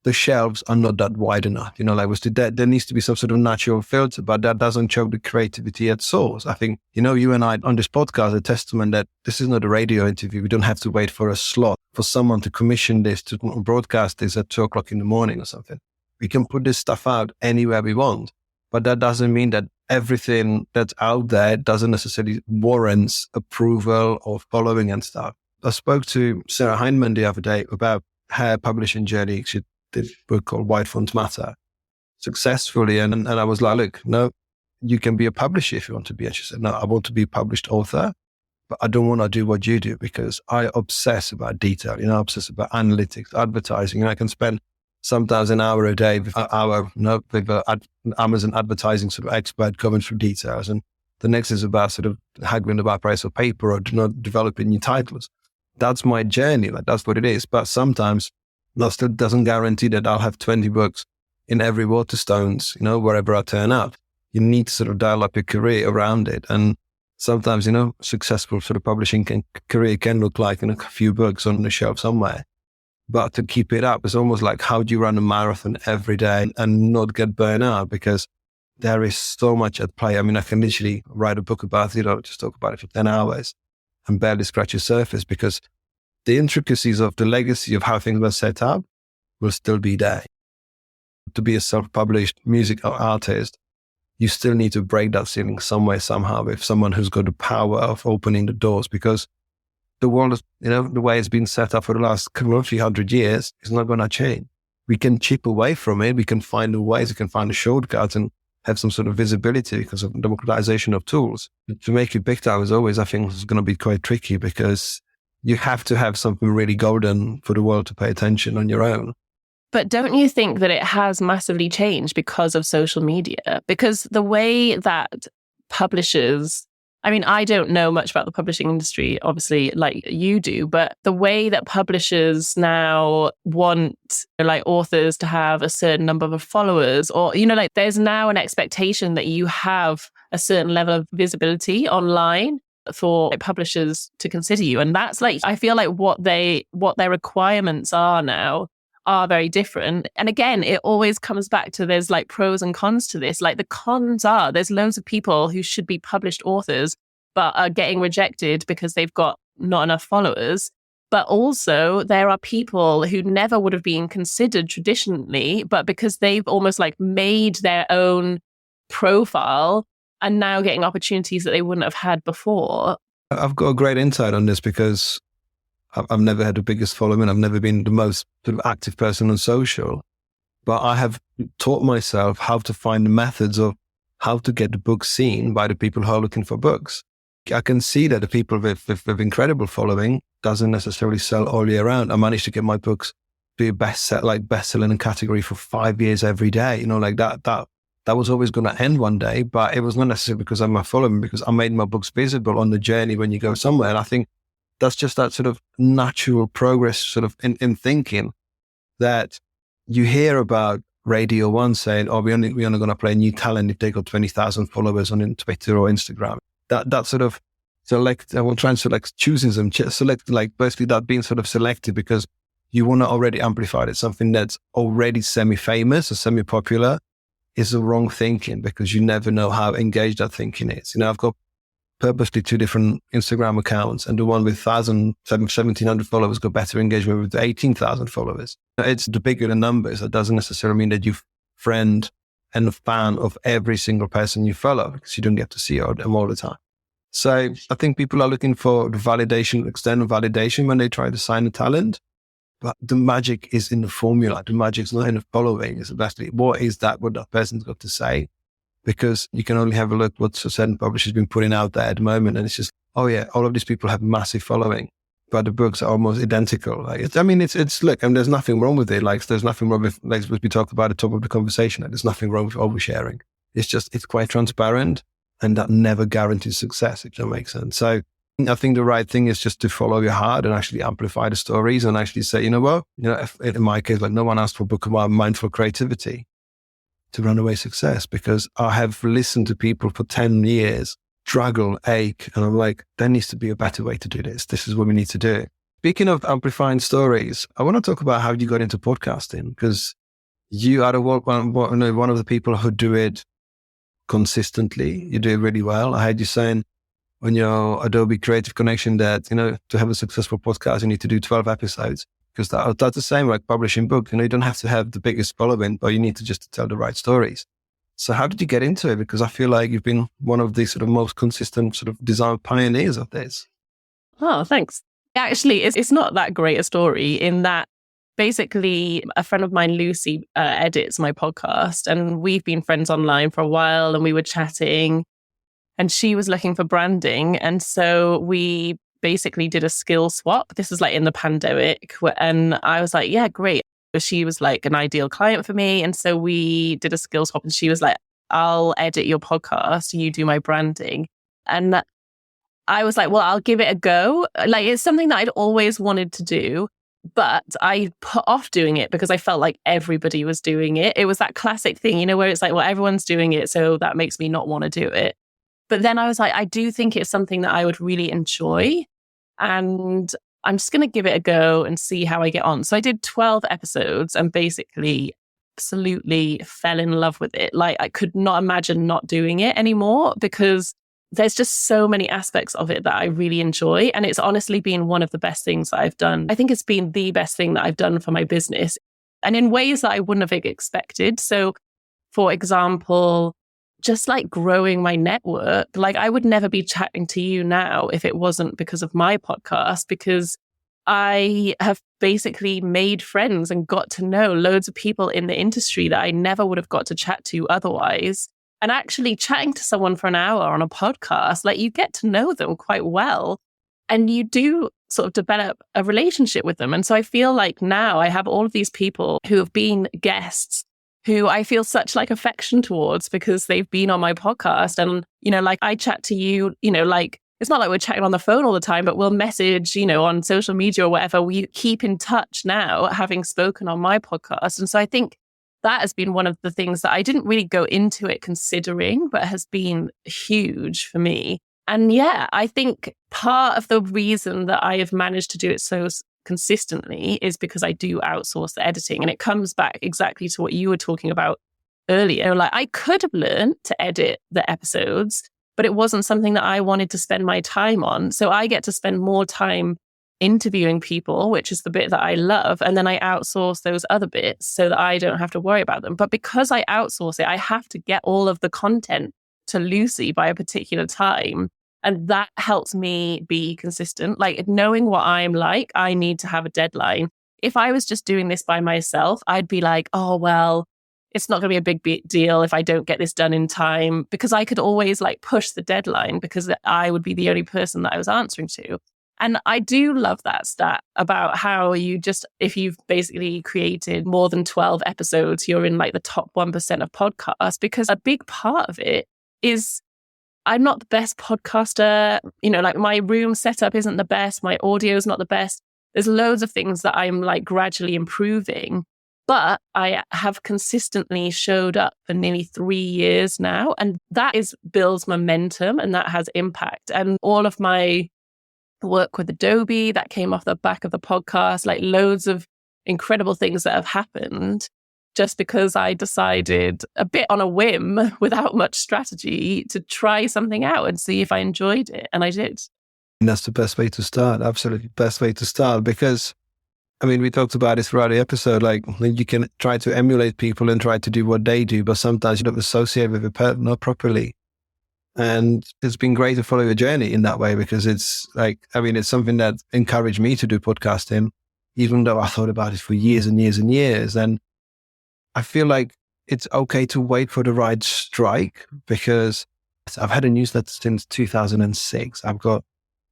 the shelves are not that wide enough. There needs to be some sort of natural filter, but that doesn't choke the creativity at source. I think, you and I on this podcast are a testament that this is not a radio interview. We don't have to wait for a slot for someone to commission this, to broadcast this at 2:00 in the morning or something. We can put this stuff out anywhere we want, but that doesn't mean that everything that's out there doesn't necessarily warrants approval or following and stuff. I spoke to Sarah Heinemann the other day about her publishing journey. She did a book called White Fonts Matter successfully. And I was like, look, no, you can be a publisher if you want to be. And she said, no, I want to be a published author, but I don't want to do what you do, because I obsess about detail, I obsess about analytics, advertising. I can spend sometimes an hour a day with an Amazon advertising sort of expert going through details. And the next is about sort of haggling about price of paper or developing new titles. That's my journey. That's what it is. But sometimes that still doesn't guarantee that I'll have 20 books in every Waterstones, wherever I turn up. You need to sort of dial up your career around it. And sometimes, successful sort of publishing career can look like a few books on the shelf somewhere. But to keep it up, it's almost like, how do you run a marathon every day and not get burnt out? Because there is so much at play. I mean, I can literally write a book about it, or just talk about it for 10 hours and barely scratch the surface, because the intricacies of the legacy of how things were set up will still be there. To be a self-published music artist, you still need to break that ceiling somewhere, somehow, with someone who's got the power of opening the doors, because the world is, the way it's been set up for the last roughly 100 years is not going to change. We can chip away from it. We can find new ways. We can find a shortcut and have some sort of visibility because of democratization of tools. To make it big time is always, I think, is going to be quite tricky, because you have to have something really golden for the world to pay attention on your own. But don't you think that it has massively changed because of social media? Because the way that publishers, I don't know much about the publishing industry, obviously, like you do, but the way that publishers now want authors to have a certain number of followers, or, there's now an expectation that you have a certain level of visibility online for publishers to consider you. And that's I feel like what their requirements are now are very different. And again, it always comes back to there's pros and cons to this. The cons are there's loads of people who should be published authors but are getting rejected because they've got not enough followers. But also there are people who never would have been considered traditionally, but because they've almost made their own profile and now getting opportunities that they wouldn't have had before. I've got a great insight on this, because I've never had the biggest following. I've never been the most sort of active person on social, but I have taught myself how to find the methods of how to get the book seen by the people who are looking for books. I can see that the people with incredible following doesn't necessarily sell all year round. I managed to get my books to be bestseller in a category for 5 years every day. That was always going to end one day, but it was not necessarily because I'm a following, because I made my books visible on the journey when you go somewhere. And I think that's just that sort of natural progress sort of in thinking, that you hear about Radio 1 saying, oh, we're only going to play new talent if they got 20,000 followers on Twitter or Instagram. That sort of select, I will try and select choosing them, basically that being sort of selected because you want to already amplify it. Something that's already semi-famous or semi-popular is the wrong thinking, because you never know how engaged that thinking is. I've got purposely 2 different Instagram accounts, and the one with 1,700 followers got better engagement with 18,000 followers. It's the bigger the numbers. That doesn't necessarily mean that you friend and a fan of every single person you follow, because you don't get to see them all the time. So I think people are looking for the validation, external validation when they try to sign a talent. But the magic is in the formula. The magic's not in the following. It's actually what that person's got to say. Because you can only have a look what a certain publisher's been putting out there at the moment. And it's just, oh yeah, all of these people have massive following, but the books are almost identical. Like, look, and there's nothing wrong with it. Like, there's nothing wrong with, like we talked about at the top of the conversation, like, there's nothing wrong with oversharing. It's quite transparent, and that never guarantees success, if that makes sense. So I think the right thing is just to follow your heart and actually amplify the stories and actually say, if, in my case, like, no one asked for a book about mindful creativity to runaway success, because I have listened to people for 10 years struggle, ache, and I'm like, there needs to be a better way to do this. This is what we need to do. Speaking of amplifying stories, I want to talk about how you got into podcasting, because you are one of the people who do it consistently. You do it really well. I heard you saying on your Adobe Creative Connection that, to have a successful podcast, you need to do 12 episodes. Because that's the same like publishing books. You don't have to have the biggest following, but you need to just tell the right stories. So how did you get into it? Because I feel like you've been one of the sort of most consistent sort of design pioneers of this. Oh, thanks. Actually, it's not that great a story in that basically a friend of mine, Lucy, edits my podcast, and we've been friends online for a while, and we were chatting, and she was looking for branding. And so we basically did a skill swap. This was like in the pandemic, and I was like, yeah, great. She was like an ideal client for me. And so we did a skill swap, and she was like, I'll edit your podcast, you do my branding. And I was like, well, I'll give it a go. Like, it's something that I'd always wanted to do, but I put off doing it because I felt like everybody was doing it. It was that classic thing, where it's like, well, everyone's doing it, so that makes me not want to do it. But then I was like, I do think it's something that I would really enjoy, and I'm just going to give it a go and see how I get on. So I did 12 episodes and basically absolutely fell in love with it. Like, I could not imagine not doing it anymore, because there's just so many aspects of it that I really enjoy. And it's honestly been one of the best things that I've done. I think it's been the best thing that I've done for my business, and in ways that I wouldn't have expected. So, for example, just like growing my network, like I would never be chatting to you now if it wasn't because of my podcast, because I have basically made friends and got to know loads of people in the industry that I never would have got to chat to otherwise. And actually chatting to someone for an hour on a podcast, like, you get to know them quite well, and you do sort of develop a relationship with them. And so I feel like now I have all of these people who have been guests who I feel such like affection towards because they've been on my podcast. And, like, I chat to you, like, it's not like we're chatting on the phone all the time, but we'll message, on social media or whatever. We keep in touch now, having spoken on my podcast. And so I think that has been one of the things that I didn't really go into it considering, but has been huge for me. And yeah, I think part of the reason that I have managed to do it so consistently is because I do outsource the editing. And it comes back exactly to what you were talking about earlier. Like, I could have learned to edit the episodes, but it wasn't something that I wanted to spend my time on. So I get to spend more time interviewing people, which is the bit that I love. And then I outsource those other bits so that I don't have to worry about them. But because I outsource it, I have to get all of the content to Lucy by a particular time. And that helps me be consistent. Like, knowing what I'm like, I need to have a deadline. If I was just doing this by myself, I'd be like, oh, well, it's not going to be a big deal if I don't get this done in time, because I could always like push the deadline because I would be the only person that I was answering to. And I do love that stat about how if you've basically created more than 12 episodes, you're in like the top 1% of podcasts, because a big part of it is I'm not the best podcaster. Like, my room setup isn't the best. My audio is not the best. There's loads of things that I'm like gradually improving, but I have consistently showed up for nearly 3 years now. And that builds momentum, and that has impact. And all of my work with Adobe that came off the back of the podcast, like loads of incredible things that have happened just because I decided a bit on a whim without much strategy to try something out and see if I enjoyed it. And I did. And that's the best way to start. Absolutely best way to start, because we talked about this throughout the episode, like you can try to emulate people and try to do what they do, but sometimes you don't associate with a partner properly. And it's been great to follow your journey in that way, because it's it's something that encouraged me to do podcasting, even though I thought about it for years and years and years. And I feel like it's okay to wait for the right strike, because I've had a newsletter since 2006. I've got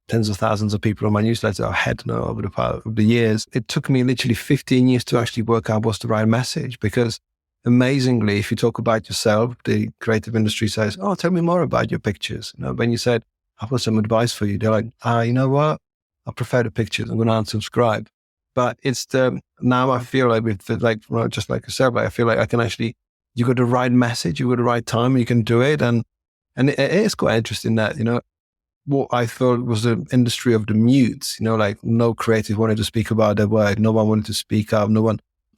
tens of thousands of people on my newsletter. I've had over the years. It took me literally 15 years to actually work out what's the right message, because amazingly, if you talk about yourself, the creative industry says, "Oh, tell me more about your pictures." When you said, "I've got some advice for you," they're like, "You know what? I prefer the pictures. I'm going to unsubscribe." But it's now I feel like just like yourself, I feel like I can actually, you got the right message, you got the right time, you can do it. And it is quite interesting that, what I thought was the industry of the mutes, no creative wanted to speak about their work. No one wanted to speak up.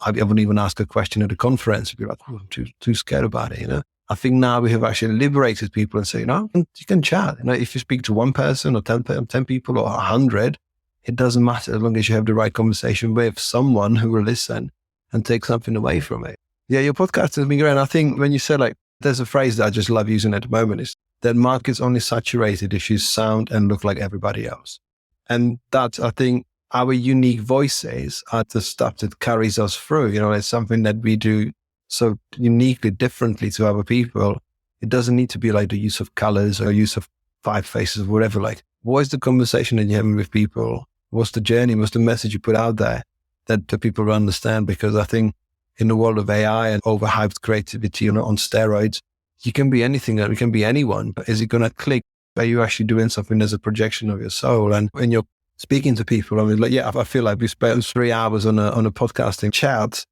I wouldn't even ask a question at a conference. You'd be like, "Oh, I'm too scared about it." I think now we have actually liberated people and say, you can chat. If you speak to one person or 10 people or 100, it doesn't matter, as long as you have the right conversation with someone who will listen and take something away from it. Yeah, your podcast has been great. And I think when you said, there's a phrase that I just love using at the moment, is that market's only saturated if you sound and look like everybody else. And that, I think, our unique voices are the stuff that carries us through. It's something that we do so uniquely differently to other people. It doesn't need to be like the use of colors or use of 5 faces or whatever. What is the conversation that you're having with people? What's the journey? What's the message you put out there that the people will understand? Because I think in the world of AI and overhyped creativity on steroids, you can be anything, you can be anyone, but is it going to click? Are you actually doing something as a projection of your soul? And when you're speaking to people, I feel like we spent 3 hours on a podcasting chat,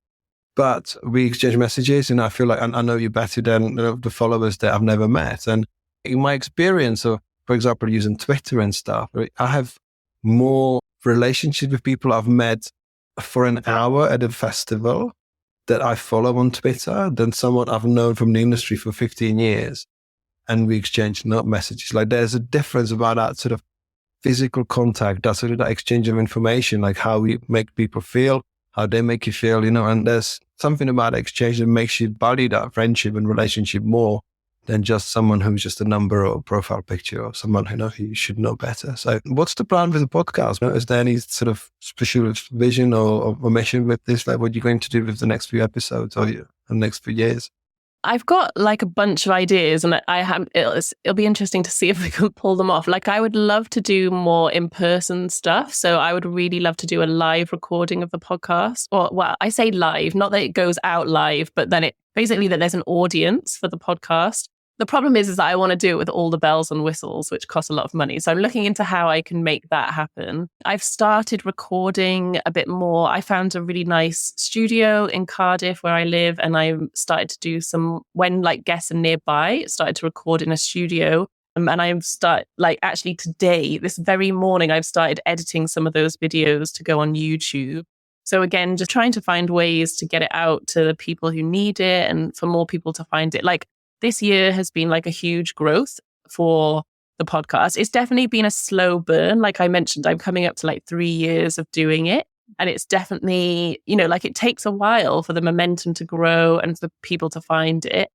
but we exchange messages, and I feel like I know you better than the followers that I've never met. And in my experience of, for example, using Twitter and stuff, I have more relationships with people I've met for an hour at a festival that I follow on Twitter than someone I've known from the industry for 15 years. And we exchange messages. There's a difference about that sort of physical contact, that sort of that exchange of information, how we make people feel, how they make you feel, and there's something about exchange that makes you value that friendship and relationship more than just someone who's just a number or a profile picture, or someone who you should know better. So what's the plan with the podcast? Is there any sort of special vision or mission with this? What are you going to do with the next few episodes or the next few years? I've got a bunch of ideas, and it'll be interesting to see if we can pull them off. I would love to do more in-person stuff. So I would really love to do a live recording of the podcast. I say live, not that it goes out live, but then that there's an audience for the podcast. The problem is that I want to do it with all the bells and whistles, which cost a lot of money. So I'm looking into how I can make that happen. I've started recording a bit more. I found a really nice studio in Cardiff where I live, and I started to do some, when guests are nearby, started to record in a studio. And I've started, actually today, this very morning, I've started editing some of those videos to go on YouTube. So again, just trying to find ways to get it out to the people who need it and for more people to find it. This year has been a huge growth for the podcast. It's definitely been a slow burn. Like I mentioned, I'm coming up to 3 years of doing it. And it's definitely, it takes a while for the momentum to grow and for people to find it.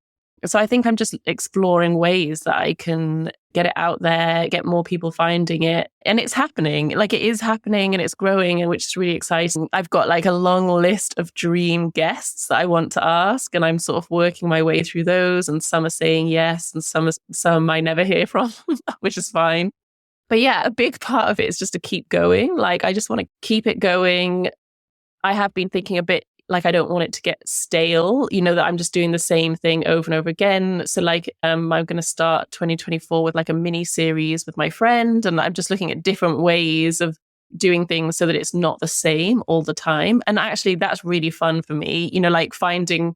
So I think I'm just exploring ways that I can get it out there, get more people finding it. And it's happening. It is happening and it's growing, and which is really exciting. I've got a long list of dream guests that I want to ask, and I'm sort of working my way through those. And some are saying yes, and some I never hear from, which is fine. But yeah, a big part of it is just to keep going. I just want to keep it going. I have been thinking a bit I don't want it to get stale, that I'm just doing the same thing over and over again. So I'm going to start 2024 with a mini series with my friend, and I'm just looking at different ways of doing things so that it's not the same all the time. And actually that's really fun for me, finding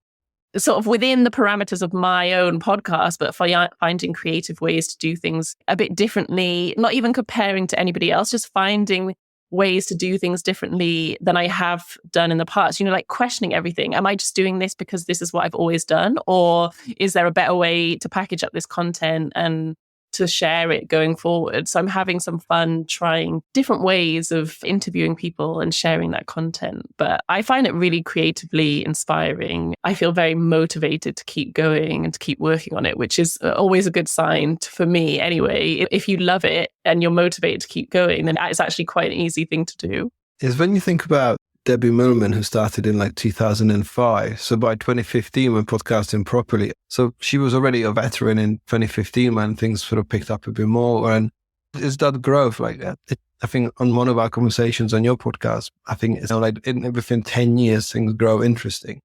sort of within the parameters of my own podcast, but finding creative ways to do things a bit differently, not even comparing to anybody else, just finding ways to do things differently than I have done in the past, questioning everything. Am I just doing this because this is what I've always done? Or is there a better way to package up this content and to share it going forward. So I'm having some fun trying different ways of interviewing people and sharing that content. But I find it really creatively inspiring. I feel very motivated to keep going and to keep working on it, which is always a good sign for me anyway. If you love it and you're motivated to keep going, then it's actually quite an easy thing to do. Is when you think about Debbie Millman, who started in like 2005. So by 2015, when podcasting properly, so she was already a veteran in 2015 when things sort of picked up a bit more. And it's that growth like that. I think on one of our conversations on your podcast, I think it's like within 10 years, things grow interesting.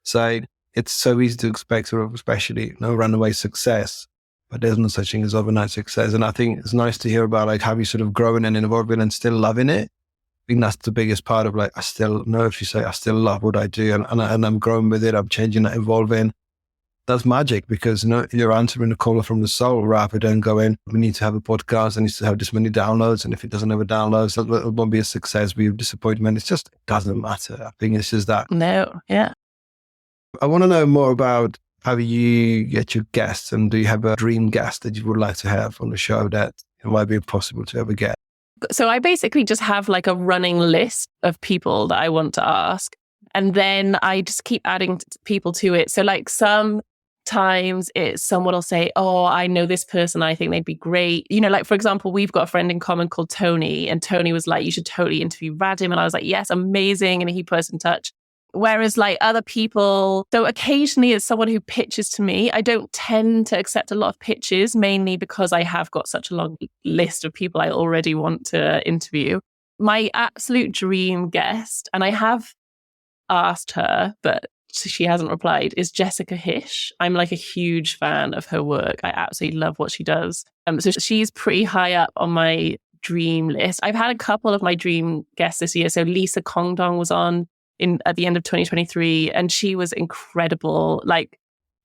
So it's so easy to expect sort of, especially runaway success, but there's no such thing as overnight success. And I think it's nice to hear about like how you sort of growing and evolving and still loving it. I think that's the biggest part of like, I still know if you say, I still love what I do and I'm growing with it, I'm changing, evolving. That's magic because you're answering the call from the soul rather than going, we need to have a podcast, it needs to have this many downloads. And if it doesn't have a download, it won't be a success, be a disappointment. It's just, it doesn't matter. I think it's just that. No, yeah. I want to know more about how you get your guests, and do you have a dream guest that you would like to have on the show that it might be impossible to ever get? So I basically just have like a running list of people that I want to ask. And then I just keep adding people to it. So like sometimes it's someone will say, oh, I know this person, I think they'd be great. Like for example, we've got a friend in common called Tony, and Tony was like, you should totally interview Radim. And I was like, yes, amazing. And he put us in touch. Whereas like other people, so occasionally it's someone who pitches to me. I don't tend to accept a lot of pitches, mainly because I have got such a long list of people I already want to interview. My absolute dream guest, and I have asked her, but she hasn't replied, is Jessica Hish. I'm like a huge fan of her work. I absolutely love what she does. So she's pretty high up on my dream list. I've had a couple of my dream guests this year. So Lisa Kongdong was on at the end of 2023, and she was incredible. Like,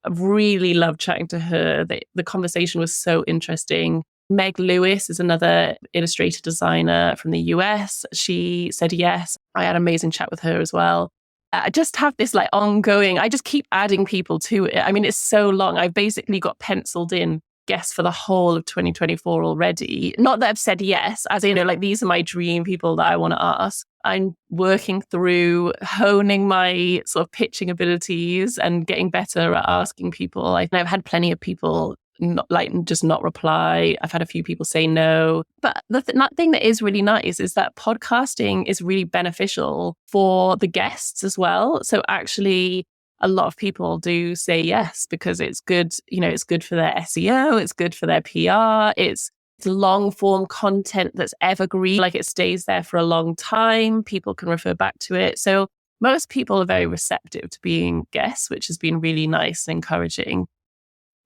I really loved chatting to her. The conversation was so interesting. Meg Lewis is another illustrator designer from the US. She said yes. I had an amazing chat with her as well. I just have this like ongoing, I just keep adding people to it. I mean, it's so long. I've basically got penciled in guests for the whole of 2024 already. Not that I've said yes, as in, like these are my dream people that I want to ask. I'm working through honing my sort of pitching abilities and getting better at asking people. I've had plenty of people not reply. I've had a few people say no. But the thing that is really nice is that podcasting is really beneficial for the guests as well. So actually, a lot of people do say yes because it's good. It's good for their SEO. It's good for their PR. It's long form content that's evergreen. Like it stays there for a long time. People can refer back to it. So most people are very receptive to being guests, which has been really nice and encouraging.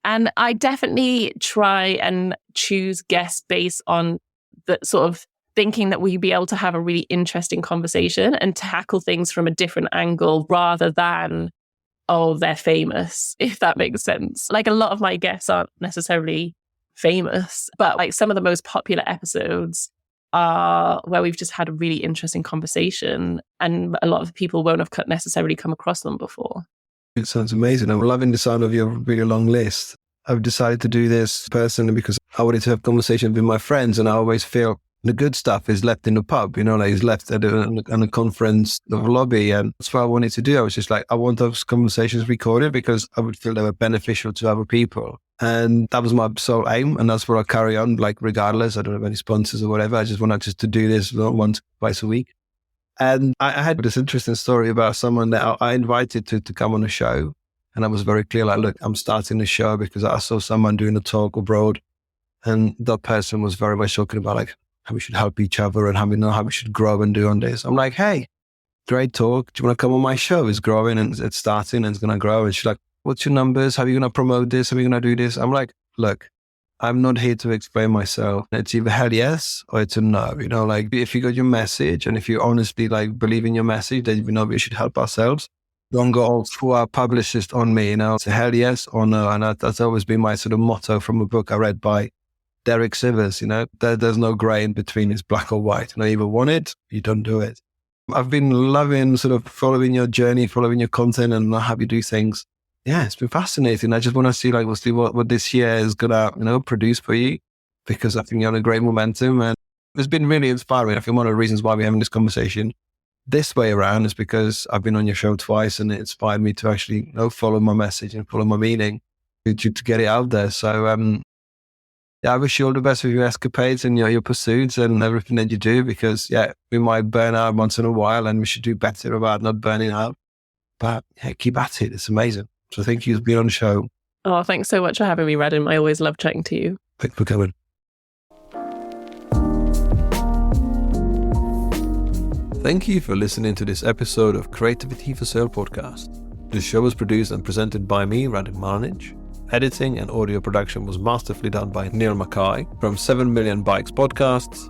And I definitely try and choose guests based on the sort of thinking that we'd be able to have a really interesting conversation and tackle things from a different angle rather than, oh, they're famous, if that makes sense. Like a lot of my guests aren't necessarily famous, but like some of the most popular episodes are where we've just had a really interesting conversation and a lot of people won't have necessarily come across them before. It sounds amazing. I'm loving the sound of your really long list. I've decided to do this personally because I wanted to have conversations with my friends, and I always feel the good stuff is left in the pub, like it's left at a conference lobby. And that's what I wanted to do. I was just like, I want those conversations recorded because I would feel they were beneficial to other people. And that was my sole aim. And that's what I carry on, like regardless. I don't have any sponsors or whatever. I just want to do this once, twice a week. And I had this interesting story about someone that I invited to come on the show. And I was very clear, like, look, I'm starting the show because I saw someone doing a talk abroad. And that person was very much talking about like how we should help each other and how we should grow and do on this. I'm like, hey, great talk. Do you want to come on my show? It's growing and it's starting and it's going to grow. And she's like, what's your numbers? How are you going to promote this? How are you going to do this? I'm like, look, I'm not here to explain myself. It's either hell yes or it's a no. Like if you got your message and if you honestly like believe in your message, then we should help ourselves. Don't go all through our publicist on me. It's a hell yes or no. And that's always been my sort of motto from a book I read by Derek Sivers. There's no gray in between. It's black or white. You either want it, you don't do it. I've been loving sort of following your journey, following your content and how you do things. Yeah, it's been fascinating. I just want to see what this year is gonna, produce for you. because I think you're on a great momentum, and it's been really inspiring. I think one of the reasons why we're having this conversation this way around is because I've been on your show twice, and it inspired me to actually follow my message and follow my meaning to get it out there. So I wish you all the best with your escapades and your pursuits and everything that you do, because we might burn out once in a while, and we should do better about not burning out. But keep at it. It's amazing. So thank you for being on the show. Oh, thanks so much for having me, Radim. I always love chatting to you. Thanks for coming. Thank you for listening to this episode of Creativity for Sale podcast. The show was produced and presented by me, Radim Malinic. Editing and audio production was masterfully done by Neil Mackay from 7 Million Bikes Podcasts.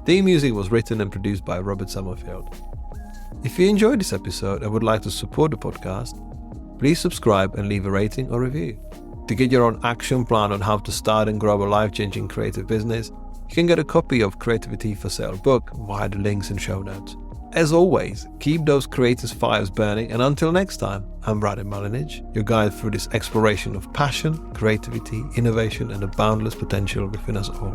Theme music was written and produced by Robert Summerfield. If you enjoyed this episode and would like to support the podcast, please subscribe and leave a rating or review. To get your own action plan on how to start and grow a life-changing creative business, you can get a copy of Creativity for Sale book via the links in show notes. As always, keep those creators' fires burning, and until next time, I'm Radim Malinic, your guide through this exploration of passion, creativity, innovation, and the boundless potential within us all.